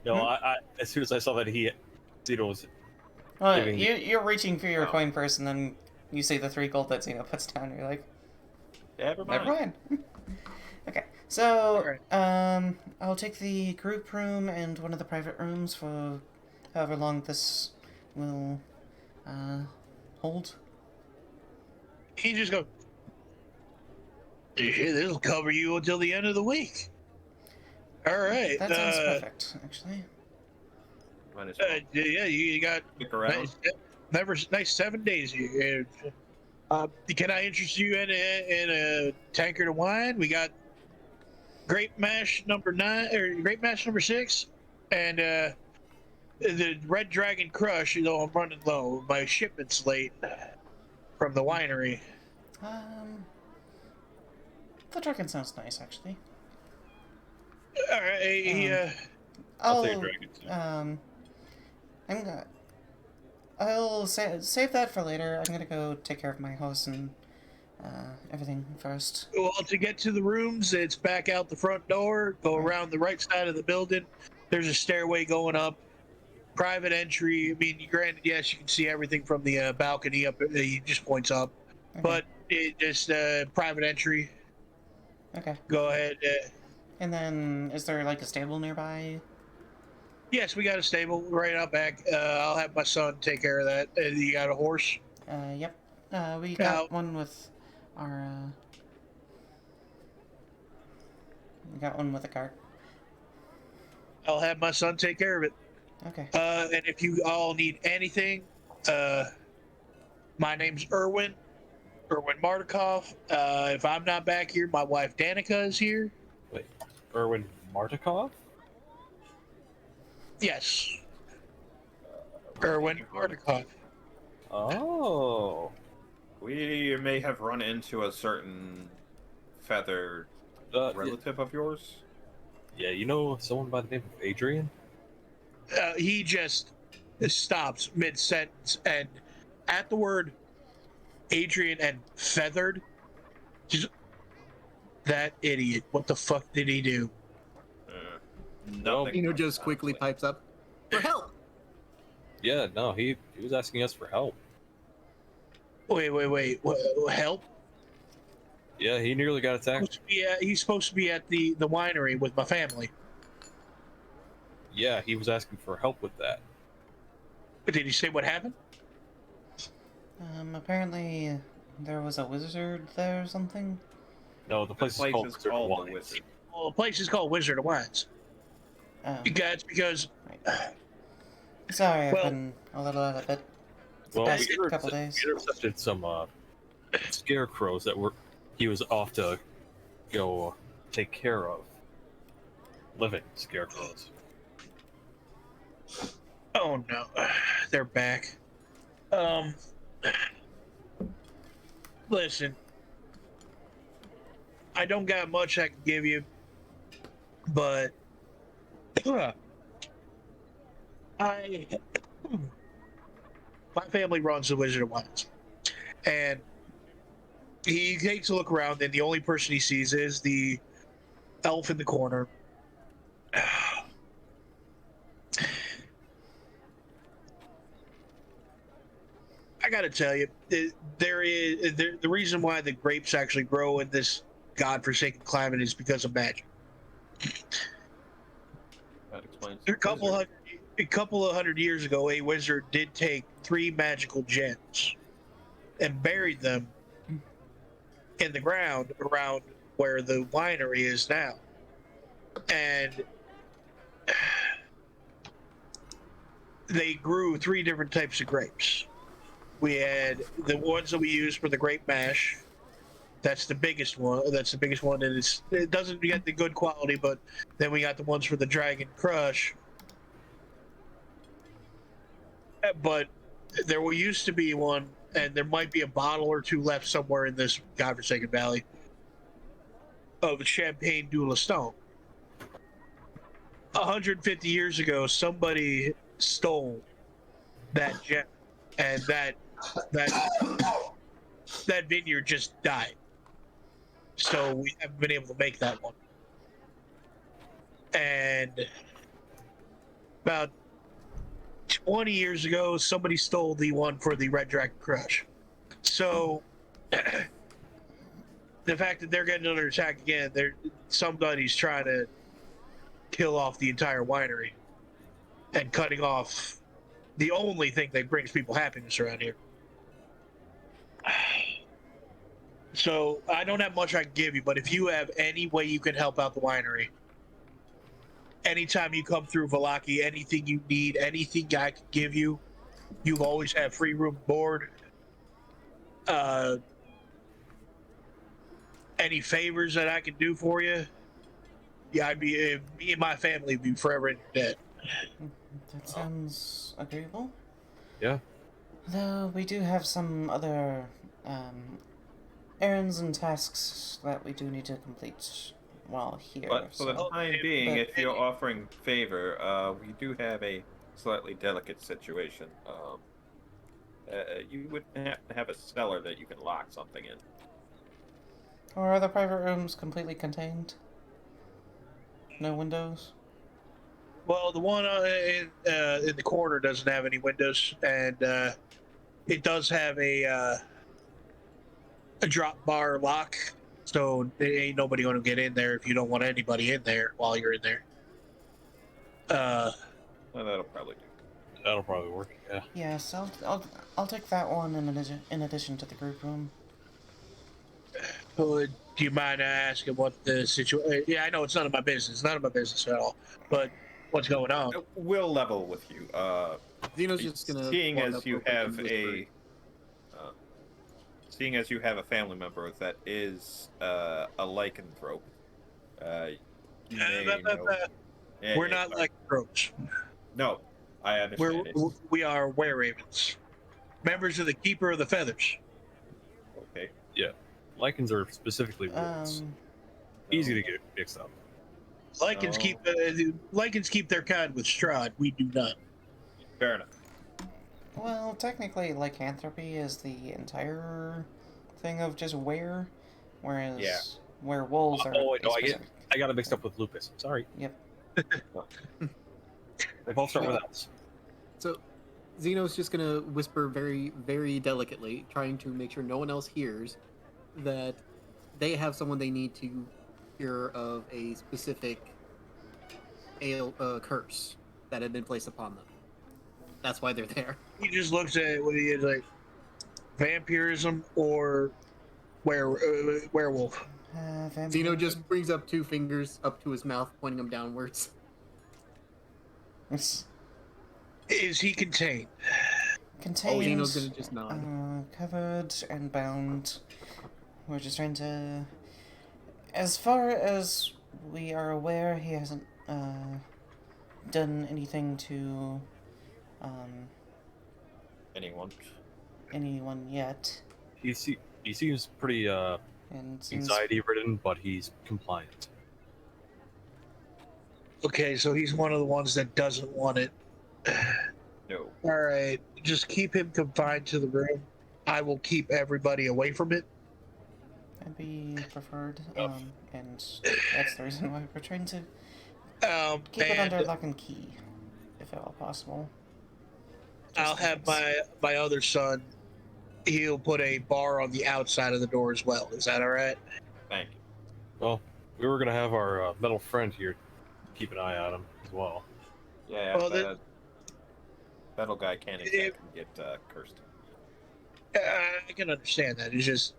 No, I as soon as I saw that Zino was Well, giving me- you're reaching for your Oh. coin first, and then you see the 3 gold that Zeno puts down. You're like, Never mind. never mind. Okay, so Alright. I'll take the group room and one of the private rooms for however long this will hold. He just goes, "This will cover you until the end of the week." All right. That sounds perfect, actually. Might as well Yeah, you got stick around. nice 7 days here. Can I interest you in a tankard of wine? We got grape mash number 9 or grape mash number 6, and the Red Dragon Crush. You know, I'm running low. My shipment's late from the winery. The dragon sounds nice, actually. All right. I'll take a I'll dragon too. I'm gonna. I'll save that for later. I'm gonna go take care of my house and everything first. Well, to get to the rooms, it's back out the front door, go Right. around the right side of the building. There's a stairway going up. Private entry. I mean, granted, yes, you can see everything from the balcony up. He just points up. Okay. But it just private entry. Okay. Go ahead. And then, is there like a stable nearby? Yes, we got a stable right out back. I'll have my son take care of that. You got a horse? Yep. We got Now- one with our. We got one with a cart. I'll have my son take care of it. Okay. And if you all need anything, my name's Erwin Martikov. If I'm not back here, my wife Danica is here. Wait, Erwin Martikov? Yes. Erwin Martikov. Oh. We may have run into a certain feathered relative of yours. Yeah, you know someone by the name of Adrian? He just stops mid-sentence, and at the word Adrian and feathered, just, that idiot. What the fuck did he do? Nothing. Zino just quickly pipes up for help. Yeah, no, he was asking us for help. Wait. Help? Yeah, he nearly got attacked. He's supposed to be at the winery with my family. Yeah, he was asking for help with that. Did he say what happened? Apparently there was a wizard there or something. No, the place is called is Wizard called the Wines. Wizard. Well, the place is called Wizard of Wines. Oh. That's because Sorry, I've Well- been a little out of it. Well, Past we couple days. intercepted some scarecrows that he was off to go take care of. Living scarecrows. oh no, they're back. Listen, I don't got much I can give you, but my family runs the Wizard of Wines, and he takes a look around, and the only person he sees is the elf in the corner. I gotta tell you, the reason why the grapes actually grow in this godforsaken climate is because of magic. That explains. A couple of hundred years ago, a wizard did take 3 magical gems and buried them in the ground around where the winery is now. And they grew 3 different types of grapes. We had the ones that we use for the grape mash. That's the biggest one. And it doesn't get the good quality, but then we got the ones for the Dragon Crush. But there used to be one, and there might be a bottle or 2 left somewhere in this godforsaken valley, of Champagne de la Stone. 150 years ago, somebody stole that gem, and that vineyard just died. So we haven't been able to make that one. And about 20 years ago, somebody stole the one for the Red Dragon Crush. So the fact that they're getting under attack again, somebody's trying to kill off the entire winery and cutting off the only thing that brings people happiness around here. So I don't have much I can give you, but if you have any way you can help out the winery, anytime you come through Vallaki, anything you need, anything I can give you, you always have free room and board. Any favors that I can do for you, yeah, me and my family would be forever in your debt. That sounds agreeable. Yeah. Though we do have some other errands and tasks that we do need to complete while here. But for the time being, but- if you're offering favor, we do have a slightly delicate situation. You would have to have a cellar that you can lock something in. Or are the private rooms completely contained? No windows? Well, the one in the corner doesn't have any windows, and it does have a drop bar lock, so there ain't nobody gonna get in there if you don't want anybody in there while you're in there. Well, that'll probably do. That'll probably work. Yeah. Yes, I'll take that one in addition to the group room. Do you mind asking what the situation? Yeah, I know it's none of my business. None of my business at all. But what's going on? We'll level with you. Xeno's just gonna seeing walk as up you real quick have and a seeing as you have a family member that is a lycanthrope, you may know. Yeah, We're yeah, not sorry. like ropes. No, I understand. We are were-ravens, members of the Keeper of the Feathers. Okay. Yeah. Lycans are specifically wolves. Easy to get mixed up. Lycans keep their kind with Strahd. We do not. Fair enough. Well, technically, lycanthropy is the entire thing of just whereas werewolves are. Oh, no, I got it mixed up with lupus. Sorry. Yep. They both start with L's. So, Xeno's just gonna whisper very, very delicately, trying to make sure no one else hears, that they have someone they need to cure of a specific curse that had been placed upon them. That's why they're there. He just looks at it when he is like vampirism or werewolf. Zeno just brings up 2 fingers up to his mouth, pointing them downwards. Is he contained? Contained. Zeno's gonna just nod. Covered and bound. We're just trying to. As far as we are aware, he hasn't done anything to anyone yet. He seems pretty And seems anxiety-ridden, but he's compliant. Okay, so he's one of the ones that doesn't want it. No. All right, just keep him confined to the room. I will keep everybody away from it. that'd be preferred. And that's the reason why we're trying to keep it under lock and key, if at all possible. I'll have my other son. He'll put a bar on the outside of the door as well. Is that all right? Thank you. Well, we were gonna have our metal friend here keep an eye on him as well. Yeah, Well, metal guy can't exactly get cursed. I can understand that. It's just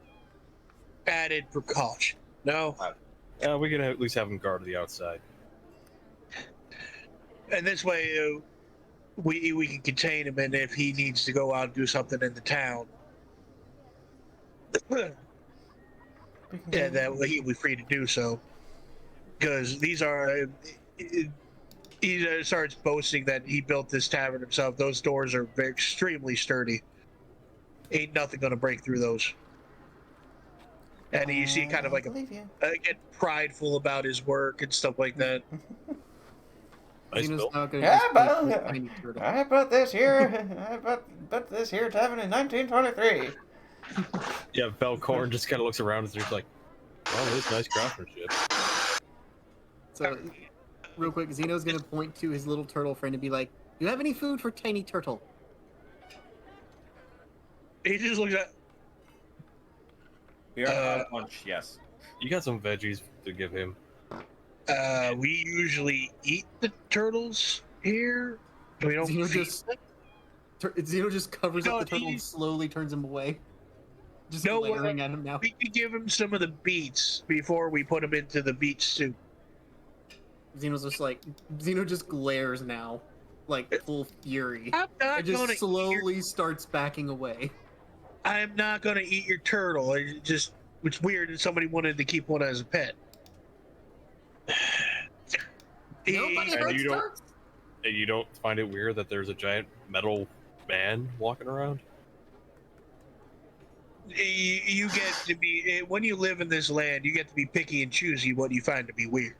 added precaution. No? We can at least have him guard the outside. And this way, we can contain him, and if he needs to go out and do something in the town, yeah, that way he'll be free to do so. Because these are... He starts boasting that he built this tavern himself. Those doors are extremely sturdy. Ain't nothing gonna break through those. And you see kind of like get prideful about his work and stuff like that. Nice Xeno's Bill. not gonna Yeah, just but take this tiny turtle. I bought this here. bought this here tavern in 1923. Yeah, Valkorran just kind of looks around and he's like, "Oh, this is nice craftsmanship." So, real quick, Xeno's gonna point to his little turtle friend and be like, "Do you have any food for Tiny Turtle?" He just looks at. We are out of lunch, yes. You got some veggies to give him. We usually eat the turtles here. We don't. Zeno just covers No, up the turtle and he's- slowly turns him away. Just No, glaring at him now. We could give him some of the beets before we put him into the beet soup. Zeno just glares now, like full fury. I'm not And just gonna slowly starts backing away. I'm not gonna eat your turtle. It's weird that somebody wanted to keep one as a pet. Nobody And hurts you don't- turtles. And you don't find it weird that there's a giant metal man walking around? You get to be when you live in this land. You get to be picky and choosy what you find to be weird.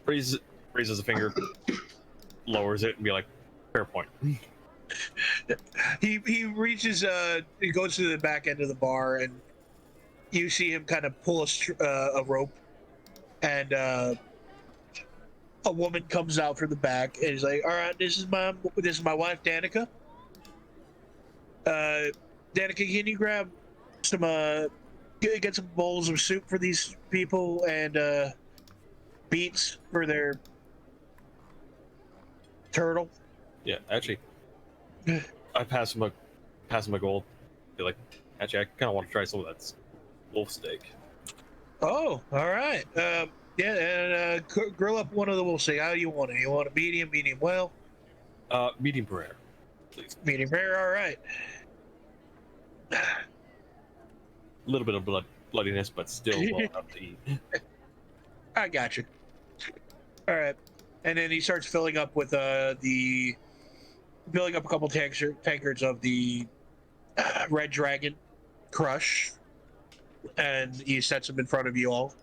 Raises a finger, lowers it, and be like, "Fair point." He reaches he goes to the back end of the bar and you see him kind of pull a rope, and a woman comes out from the back and is like, "All right, this is my wife, Danica. Danica, can you grab some get some bowls of soup for these people and beets for their turtle?" Yeah, actually, I pass him a gold. Be like, actually, I kind of want to try some of that wolf steak. Oh, all right. Yeah, and grill up one of the wolf steak. How do you want it? You want a medium well? Medium rare, please. Medium rare, all right. A little bit of bloodiness, but still well enough to eat. I got you. All right, and then he starts filling up with filling up a couple tankards of the Red Dragon Crush, and he sets them in front of you all.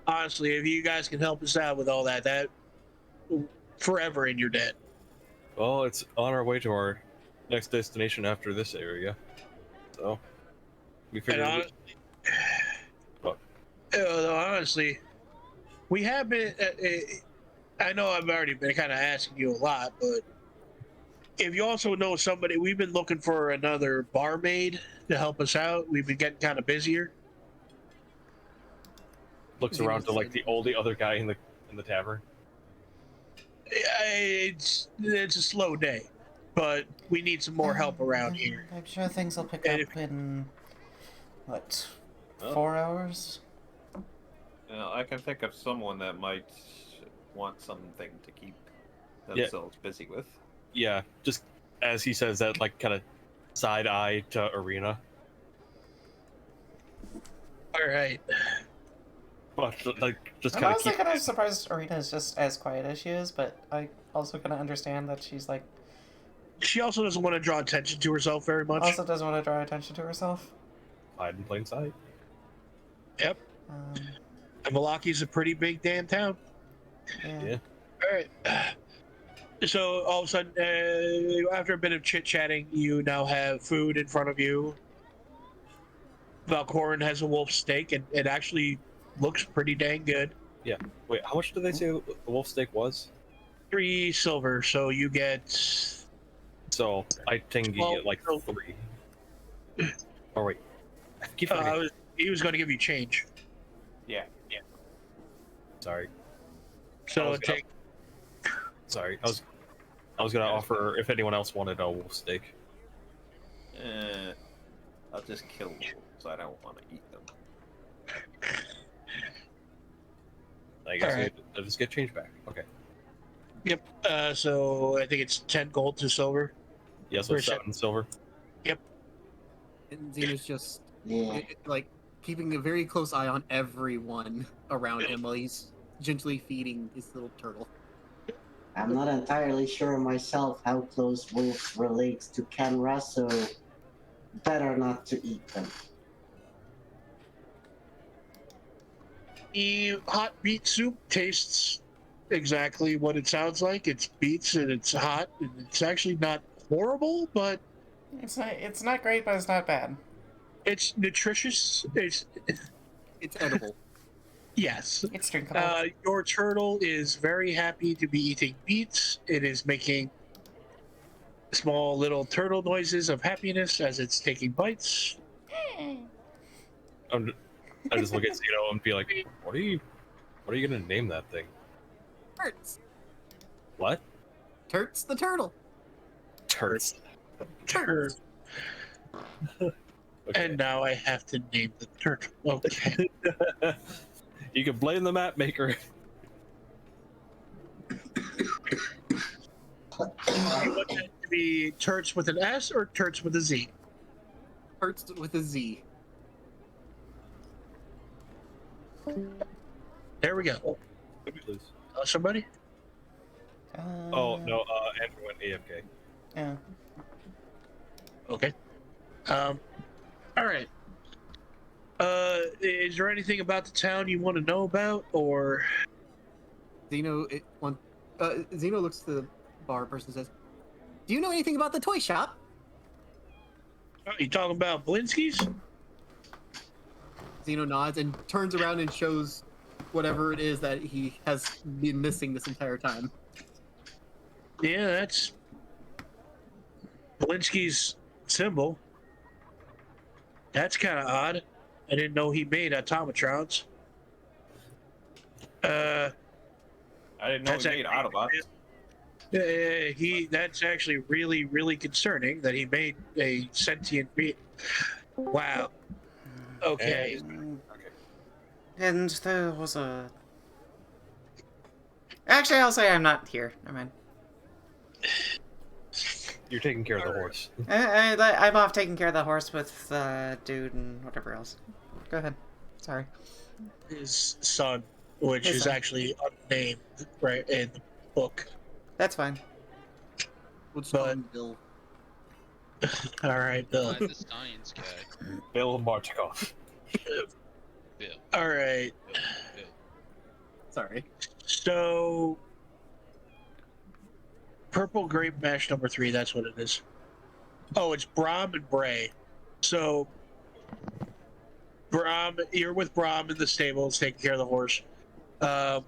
Honestly, if you guys can help us out with all that forever in your debt. Well, it's on our way to our next destination after this area, so we figured. Honestly, we have been. I know I've already been kind of asking you a lot, but if you also know somebody, we've been looking for another barmaid to help us out. We've been getting kind of busier. Looks around to like the only other guy in the tavern. It's a slow day, but we need some more help around here. I'm sure things will pick up in, what, 4 hours? I can think of someone that might want something to keep themselves busy with. Yeah, just as he says that, like, kind of side eye to Arena. All right. But like, just I'm kind of honestly keep. kind of surprised Arena is just as quiet as she is, but I also kind of understand that she's like. She also doesn't want to draw attention to herself very much. Also doesn't want to draw attention to herself. Hide in plain sight. Yep. And Vallaki's a pretty big damn town. Yeah. All right. So all of a sudden, after a bit of chit-chatting, you now have food in front of you. Valkorran has a wolf steak, and it actually looks pretty dang good. Yeah. Wait, how much did they say the wolf steak was? 3 silver, so you get. So I think you get like 3. Oh wait, I keep forgetting. He was going to give you change. Yeah. Sorry. So take. Sorry, I was gonna offer if anyone else wanted a wolf steak. I'll just kill wolves. I don't want to eat them. I guess Alright. I'll just get change back. Okay. Yep. So I think it's 10 gold to silver. Yeah, so 7 silver. And Xeno's just Yeah. like keeping a very close eye on everyone around him while he's gently feeding his little turtle. I'm not entirely sure myself how close wolf relates to Kenra, so better not to eat them. The hot beet soup tastes exactly what it sounds like. It's beets and it's hot, and it's actually not horrible, but It's not great, but it's not bad. it's nutritious. It's edible. yes. It's drinkable. Your turtle is very happy to be eating beets. It is making small little turtle noises of happiness as it's taking bites. I just look at Zino and be like, what are you gonna name that thing? Turts. What? Turts the turtle. Turts. Turd. Okay. And now I have to name the turtle. Okay. You can blame the map maker. You want that to be Turts with an S or Turts with a Z? Turts with a Z. There we go. Somebody? Oh no, Andrew went AFK. Yeah. Okay. All right. Is there anything about the town you want to know about, or? Zeno looks to the bar person and says, "Do you know anything about the toy shop?" You talking about Blinsky's? Zino nods and turns around and shows whatever it is that he has been missing this entire time. Yeah, that's Blinsky's symbol. That's kind of odd. I didn't know he made automatrons. I didn't know That's he made Autobots. That's actually really, really concerning that he made a sentient being. Wow. Okay. And there was a... Actually, I'll say I'm not here. Never mind. You're taking care of the horse. I'm off taking care of the horse with dude and whatever else. Go ahead. Sorry. His son, which His is son. actually unnamed right in the book. That's fine. What's But- on Bill? All right, Bill. The science guy. Bill Martikov. Bill. All right. Bill. Sorry. So, purple grape mash number 3. That's what it is. Oh, it's Brahm and Bray. So, Brahm, you're with Brahm in the stables, taking care of the horse. Yeah.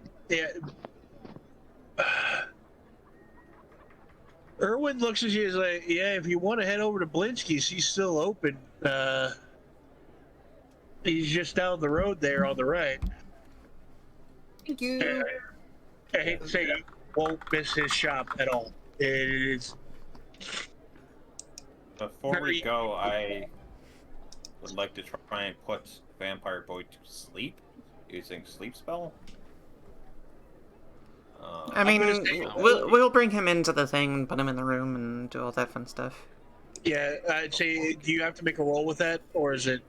Erwin looks at you and is like, yeah, if you want to head over to Blinsky's, he's still open. He's just down the road there on the right. Thank you. I hate to say you won't miss his shop at all. It is Before we go, I would like to try and put Vampire Boy to sleep using sleep spell. I mean, gonna say- we'll bring him into the thing and put him in the room and do all that fun stuff. yeah. I'd say, do you have to make a roll with that, or is it?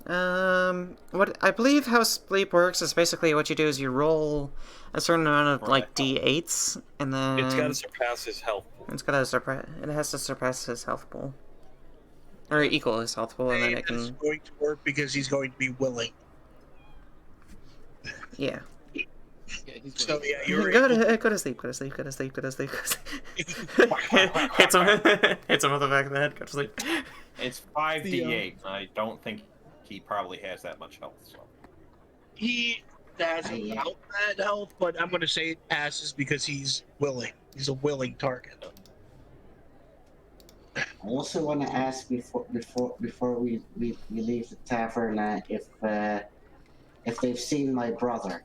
What I believe how sleep works is basically what you do is you roll a certain amount of like d8s, and then It's got to surpass his health pool. it has to surpass his health pool, or equal his health pool, and then it It's can going to work because he's going to be willing. yeah. Yeah, he's So right. yeah, you're Go able to sleep. Go to sleep. Go to sleep. Go to sleep. hits him. Hits him on the back of the head. Go to sleep. It's 5d8. I don't think he probably has that much health. So he has about that health, but I'm going to say it passes because he's willing. He's a willing target. I also want to ask before we leave the tavern if they've seen my brother.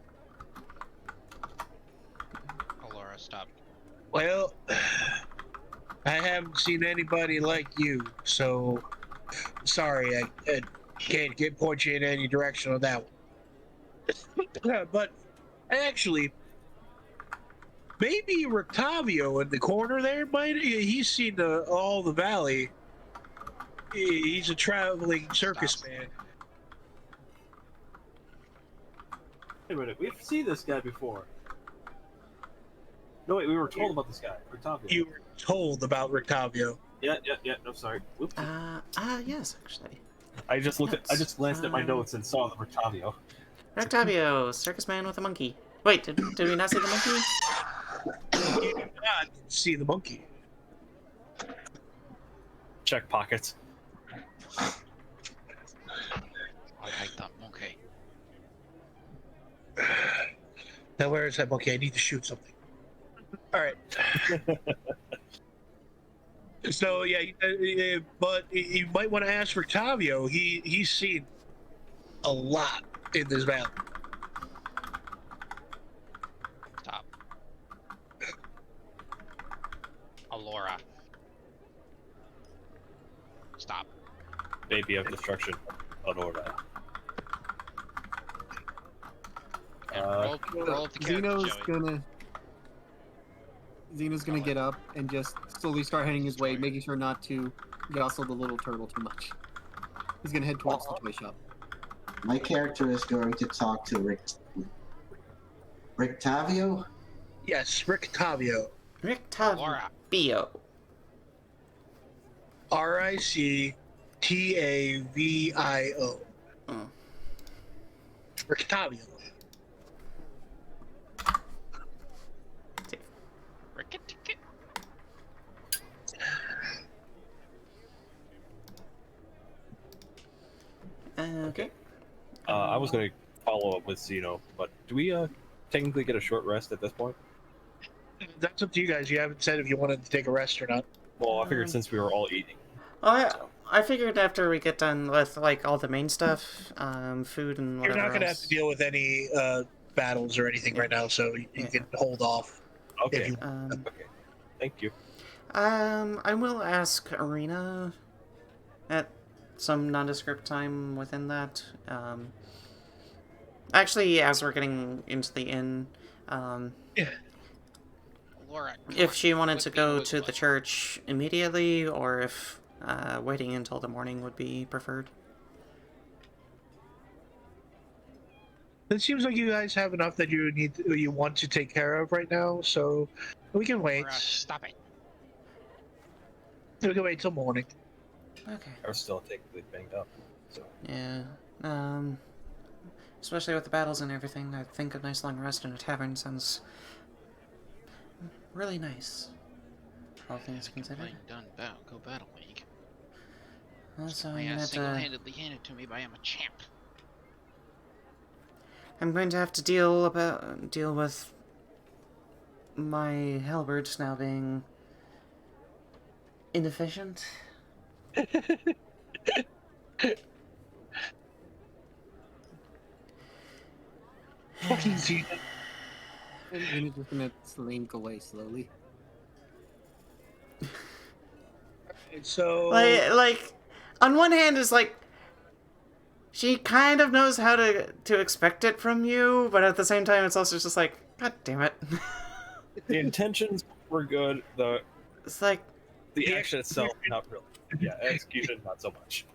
Oh, Laura, stop. Well, I haven't seen anybody like you, so sorry, I can't point you in any direction on that one. But actually, maybe Rictavio in the corner there he's seen all the valley. He's a traveling circus man. Wait a minute, we've seen this guy before. No, wait, we were told about this guy. Octavio. You were told about Rictavio. Yeah. No, sorry. Whoops. Yes, actually. I just glanced at my notes and saw the Octavio. Octavio, circus man with a monkey. Wait, did we not see the monkey? You do not see the monkey. Check pockets. I like that monkey. Now where is that monkey? I need to shoot something. All right. So yeah, but you might want to ask for Tavio. He's seen a lot in this valley. Stop. Alora. Stop. Baby of destruction. Aurora. And roll up the character, Joey. Zeno's gonna get up and just slowly start heading his way, making sure not to jostle the little turtle too much. He's gonna head towards the toy shop. My character is going to talk to Rictavio. Yes, Rictavio. Rictavio. Rictavio. Oh. Rictavio. Okay. I was going to follow up with Zino, but do we technically get a short rest at this point? That's up to you guys. You haven't said if you wanted to take a rest or not. Well, I figured since we were all eating. I figured after we get done with like all the main stuff, food and whatever You're not going to have else. to deal with any battles or anything right now, so you can hold off. Okay. If you... Okay. Thank you. I will ask Arena at some nondescript time within that. Actually, as we're getting into the inn, Yeah. Laura, if she wanted to would go be to the church immediately, or if waiting until the morning would be preferred. It seems like you guys have enough that you want to take care of right now, so we can wait. Laura, stop it. We can wait till morning. Okay. I was still technically banged up. So. Yeah. Especially with the battles and everything, I think a nice long rest in a tavern sounds really nice. All things considered. Playing done go battle week. So My I'm ass gonna single-handedly handed to me by a champ. I'm going to have to deal with my halberds now being inefficient. Fucking Zino. And Zeno's just gonna slink away slowly. So Like, on one hand, is like she kind of knows how to expect it from you, but at the same time, it's also just like, God damn it. The intentions were good. It's like The action itself, not really. Yeah, execution, not so much.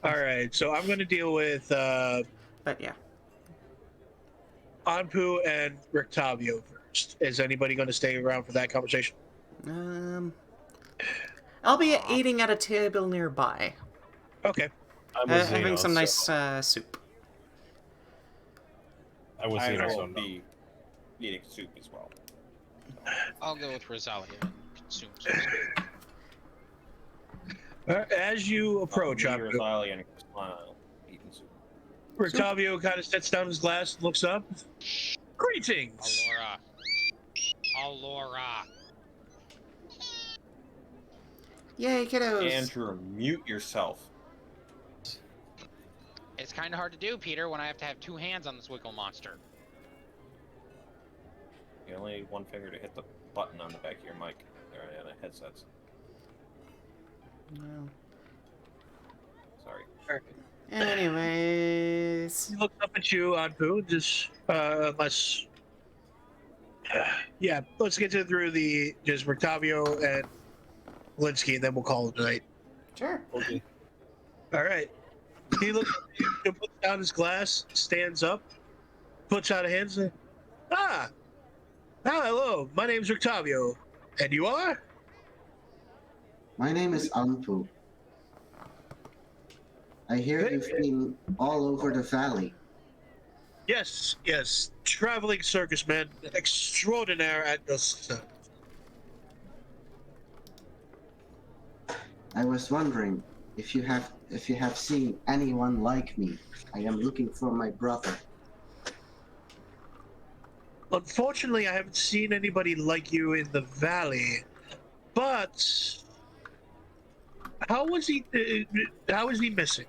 all right, so I'm going to deal with but yeah. Anpu and Rictavio first. Is anybody going to stay around for that conversation? I'll be eating at a table nearby, Okay. I'm with having Zino, some nice so soup. I was I Zino, will so no. be eating soup as well. I'll go with Roseia and consume some. As you approach, Me, Anpu, Roseia, and Krislana eating soup. Rictavio kind of sets down his glass and looks up. Greetings! Alora. Yay, kiddos! Andrew, mute yourself. It's kind of hard to do, Peter, when I have to have two hands on this wiggle monster. You only need one finger to hit the button on the back of your mic. Or on the headsets. No. Sorry. Anyways. He looks up at you, Anpu, just unless... yeah, let's get through the just Rictavio and Linsky, and then we'll call it a night. Sure. Okay. All right. He looks at you, puts down his glass, stands up, puts out a hand, and says, hello, my name's Rictavio. And you are? My name is Anpu. I hear you've been all over the valley. Yes, traveling circus man extraordinaire at your service. I was wondering if you have seen anyone like me. I am looking for my brother. Unfortunately, I haven't seen anybody like you in the valley, but how is he missing?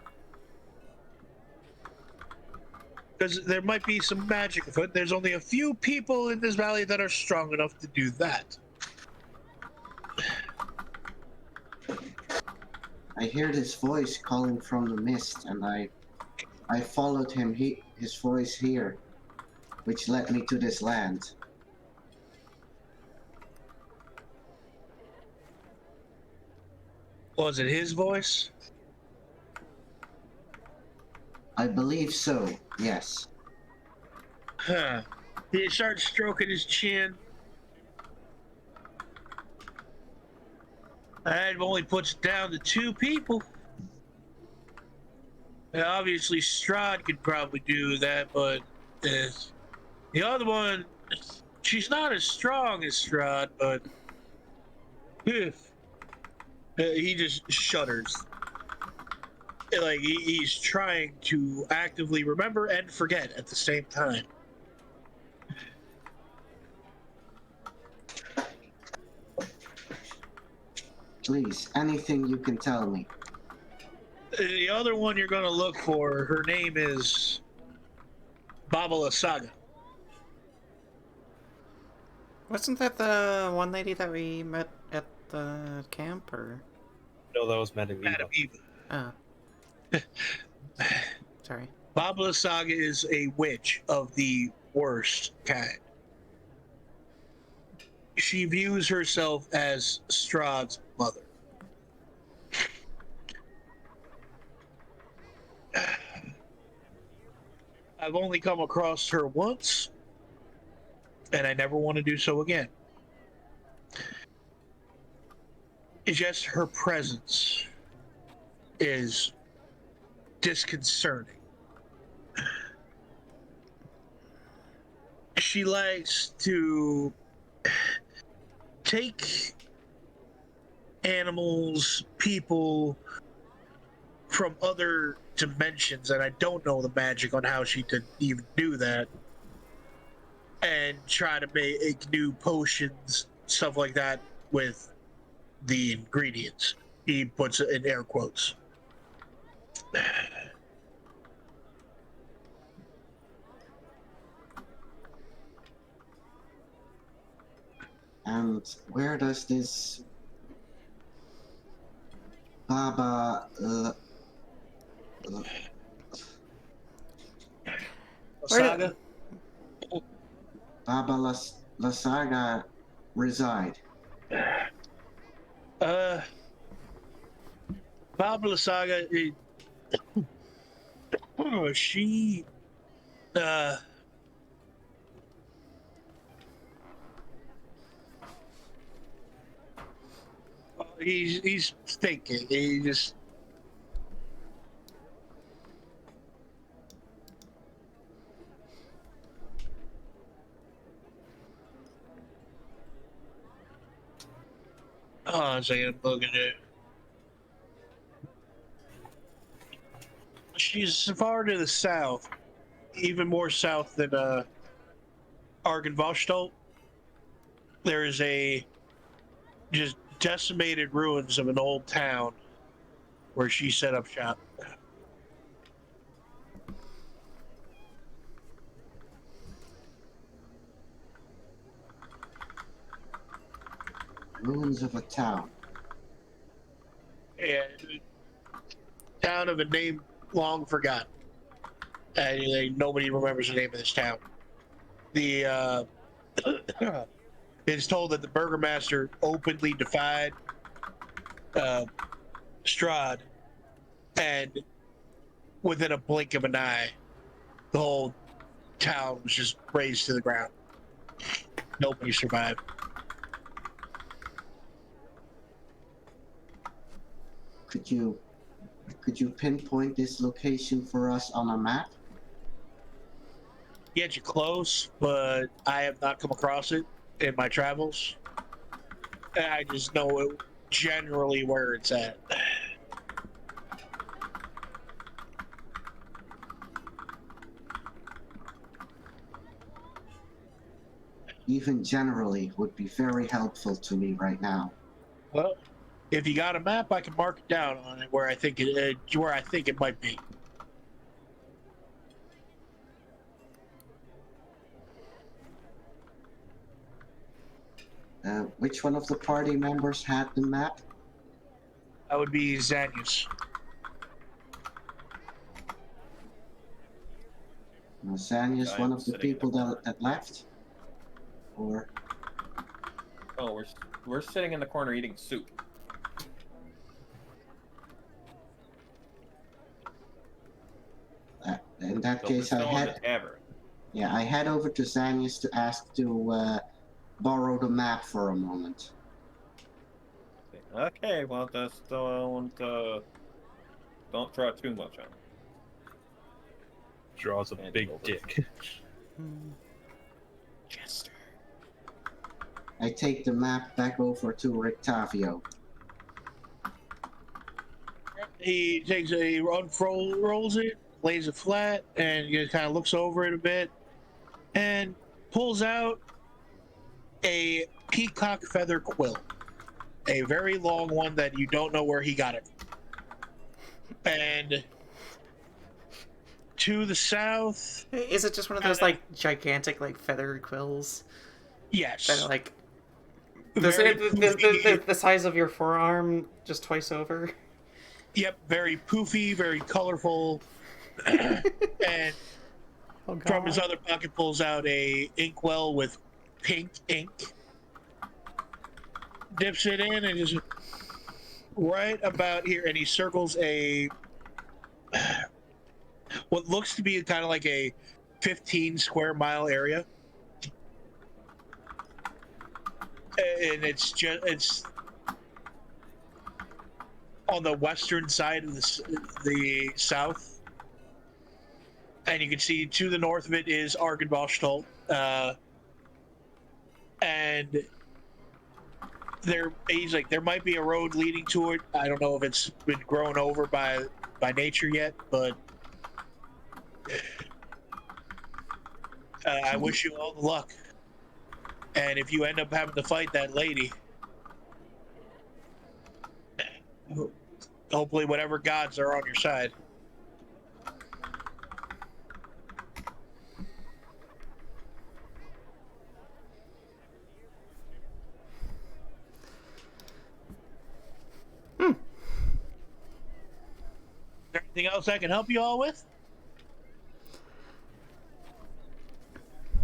Because there might be some magic afoot. There's only a few people in this valley that are strong enough to do that. I heard his voice calling from the mist, and I followed him. His voice here, which led me to this land. Was it his voice? I believe so. Yes. Huh. He starts stroking his chin. That only puts it down to two people. Now, obviously, Strahd could probably do that, but the other one, she's not as strong as Strahd, but he just shudders. like he's trying to actively remember and forget at the same time. Please, anything you can tell me. The other one you're going to look for, her name is Babala Saga. Wasn't that the one lady that we met at the camp, or? No, that was Madame Eva. Madam Eva. Oh. Sorry. Babala Saga is a witch of the worst kind. She views herself as Strahd's mother. I've only come across her once, and I never want to do so again. It's just her presence is disconcerting. She likes to take animals, people from other dimensions, and I don't know the magic on how she could even do that, and try to make new potions, stuff like that, with the ingredients. He puts it in air quotes. And where does this Baba Saga? Baba Lasaga reside? Babala Saga, she, he's thinking. He just. Oh, so I'm looking at. She's far to the south, even more south than Argenvoshtolt. There is a just decimated ruins of an old town where she set up shop. Ruins of a town. And town of a name long forgotten. Nobody remembers the name of this town. The it's told that the burgomaster openly defied Strahd, and within a blink of an eye, the whole town was just razed to the ground. Nobody survived. Could you pinpoint this location for us on a map? Get you close, but I have not come across it in my travels. I just know it generally where it's at. Even generally would be very helpful to me right now. Well, if you got a map, I can mark it down on it where I think it might be. Which one of the party members had the map? That would be Xanyas. Xanyas one of the people that left? Or... Oh, we're sitting in the corner eating soup. In that So case, we're still in the tavern. Yeah, I head over to Xanyas to ask to borrow the map for a moment. Okay, well, just don't draw too much on it. Draws a Hand big it over. dick. Jester. I take the map back over to Rictavio. he takes a rolls it, lays it flat, and he kind of looks over it a bit, and pulls out a peacock feather quill, a very long one that you don't know where he got it. And to the south, Is it just one of those like gigantic like feather quills yes, that are like very the size of your forearm, just twice over? Yep, very poofy, very colorful, and from his other pocket pulls out a inkwell with pink ink, dips it in, and just right about here, and he circles a what looks to be kind of like a 15 square mile area, and it's on the western side of the south, and you can see to the north of it is Argenvoshtolt, and he's like, there might be a road leading to it. I don't know if it's been grown over by nature yet, but I wish you all the luck. And if you end up having to fight that lady, hopefully whatever gods are on your side. Is there anything else I can help you all with?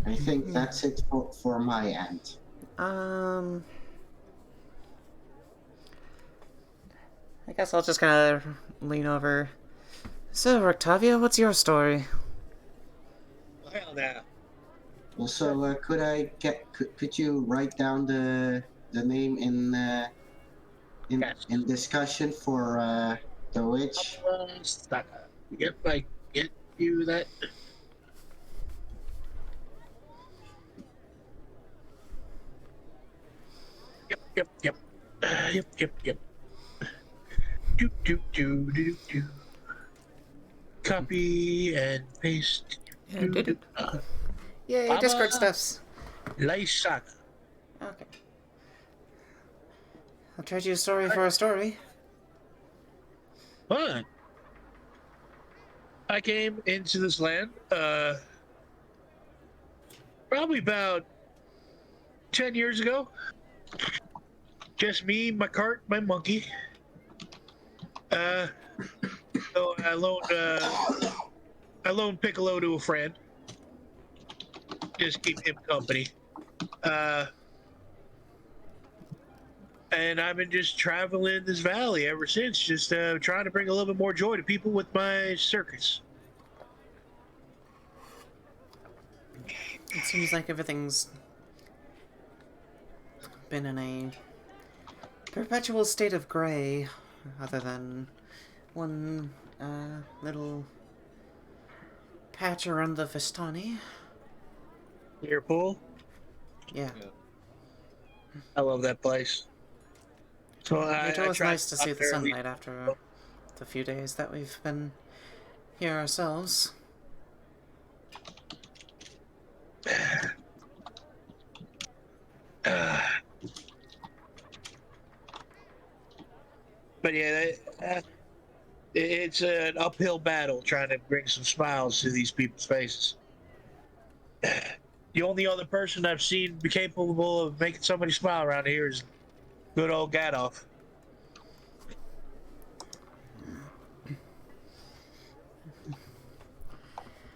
I think that's it for my end. I guess I'll just kind of lean over. So, Octavia, what's your story? Well, now. Also, could you write down the name in discussion for the witch? Yep, I get you that. Yep. Yep. Do. Copy and paste. Yay, Discord stuffs. Lysak. Okay. I'll trade you a story for a story. Fun. I came into this land probably about 10 years ago. Just me, my cart, my monkey. So I loaned Piccolo to a friend. Just keep him company. And I've been just traveling this valley ever since, just trying to bring a little bit more joy to people with my circus. It seems like everything's been in a perpetual state of gray, other than one little patch around the Vistani. Your pool? Yeah. I love that place. So It's always tried nice to see up the there at least- sunlight after the few days that we've been here ourselves. But yeah, it's an uphill battle trying to bring some smiles to these people's faces. The only other person I've seen be capable of making somebody smile around here is good old Gadolf.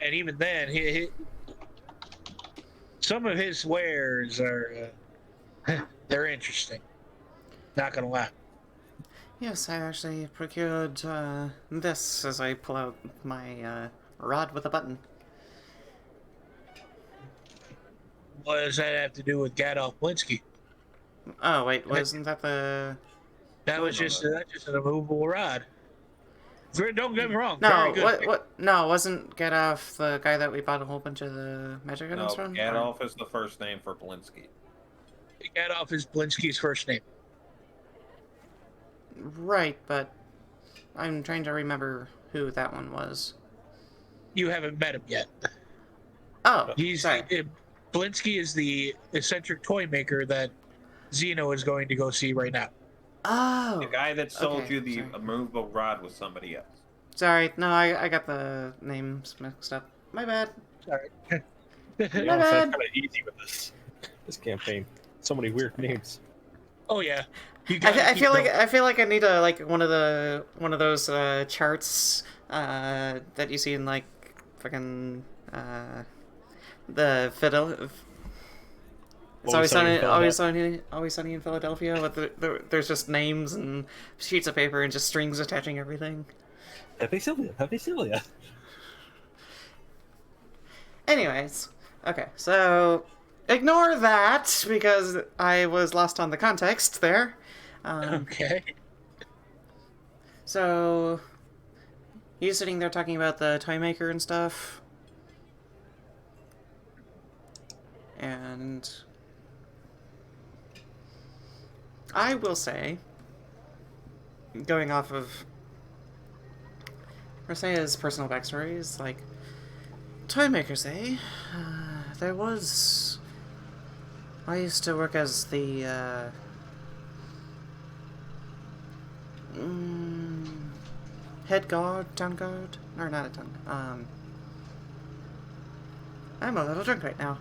And even then, some of his wares are they're interesting. Not gonna lie. Yes, I actually procured this as I pull out my rod with a button. What does that have to do with Gadolf Blinsky? Oh wait, wasn't that the? That was just that's just an immovable rod. Don't get me wrong. No, very good. what? No, wasn't Gadolf the guy that we bought a whole bunch of the magic items from? Gadolf is the first name for Blinsky. Gadolf is Blinsky's first name. Right, but I'm trying to remember who that one was. You haven't met him yet. Oh, He's sorry. Blinsky is the eccentric toy maker that Zino is going to go see right now. Oh. The guy that sold okay, you the sorry. immovable rod was somebody else. Sorry, no, I got the names mixed up. My bad. Sorry. To be honest, that's kind of easy with this campaign. So many weird names. Oh yeah. I feel like I need a one of those charts that you see in like fucking the Philadelphia. It's always sunny in Philadelphia. But there's just names and sheets of paper and just strings attaching everything. Happy Sylvia. Anyways, okay, so ignore that because I was lost on the context there. Okay. So, you sitting there talking about the toy maker and stuff, and I will say, going off of Roseia's personal backstory, is like, toy makers, eh? There was... I used to work as the, head guard, town guard? Or not a town, I'm a little drunk right now.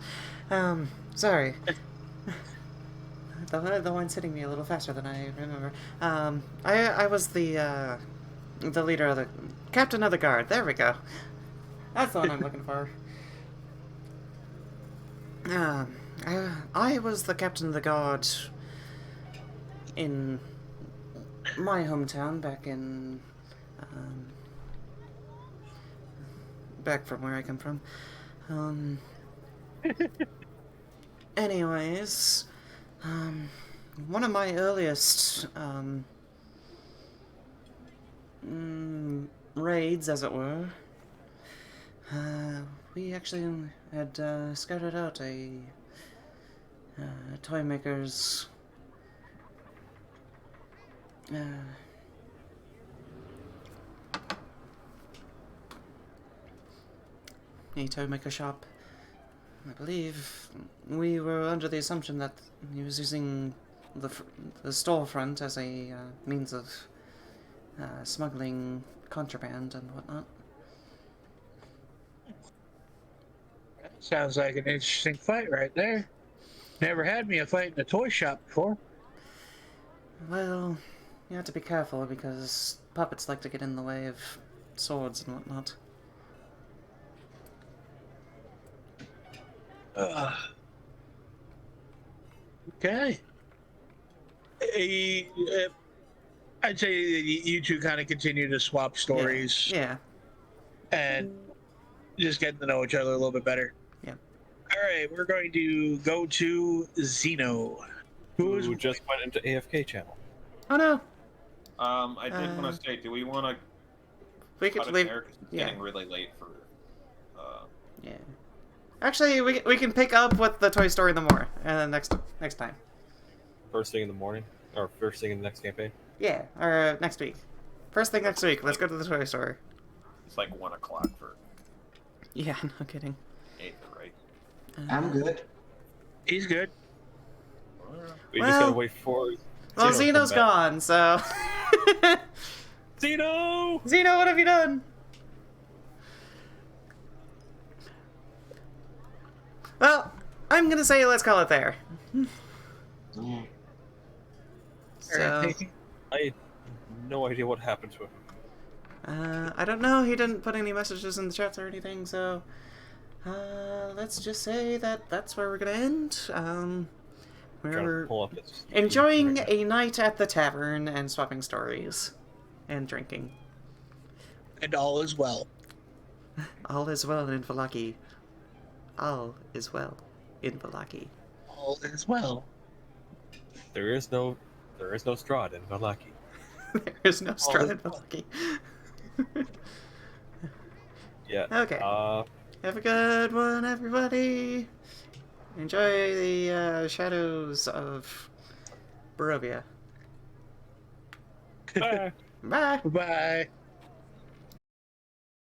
Sorry. The wine's hitting me a little faster than I remember. I was the leader of the... Captain of the guard, there we go. That's the one I'm looking for. I was the captain of the guard in my hometown back from where I come from. Anyways, one of my earliest raids, as it were, we actually had scouted out a toy maker's a toy maker shop. I believe we were under the assumption that he was using the storefront as a means of smuggling contraband and whatnot. Sounds like an interesting fight right there. Never had me a fight in a toy shop before. Well, you have to be careful because puppets like to get in the way of swords and whatnot. Okay. I'd say you two kind of continue to swap stories. Yeah. And just getting to know each other a little bit better. Yeah. All right, we're going to go to Zino, who just went into AFK channel. Oh no. I did want to say, do we want to we could cut leave it there? 'Cause it's getting really late for. Yeah. Actually, we can pick up with the Toy Story in the morning, and then next time. First thing in the morning, or first thing in the next campaign. Yeah, or next week. First thing next week. Let's go to the Toy Story. It's like 1 o'clock for. Yeah, no kidding. 8, right? I'm good. He's good. We just gotta wait for. Well, Zino Zeno's gone, so. Zino! Zino, what have you done? Well, I'm gonna say let's call it there. Yeah. So, I had no idea what happened to him. I don't know. He didn't put any messages in the chats or anything, so let's just say that that's where we're gonna end. We're enjoying a night at the tavern and swapping stories and drinking. And all is well. All is well in Vallaki. All is well in Vallaki. All is well. There is no Strahd in Vallaki. There is no Strahd in Vallaki. Yeah. Okay. Have a good one, everybody. Enjoy the shadows of Barovia. Bye. Bye. Bye.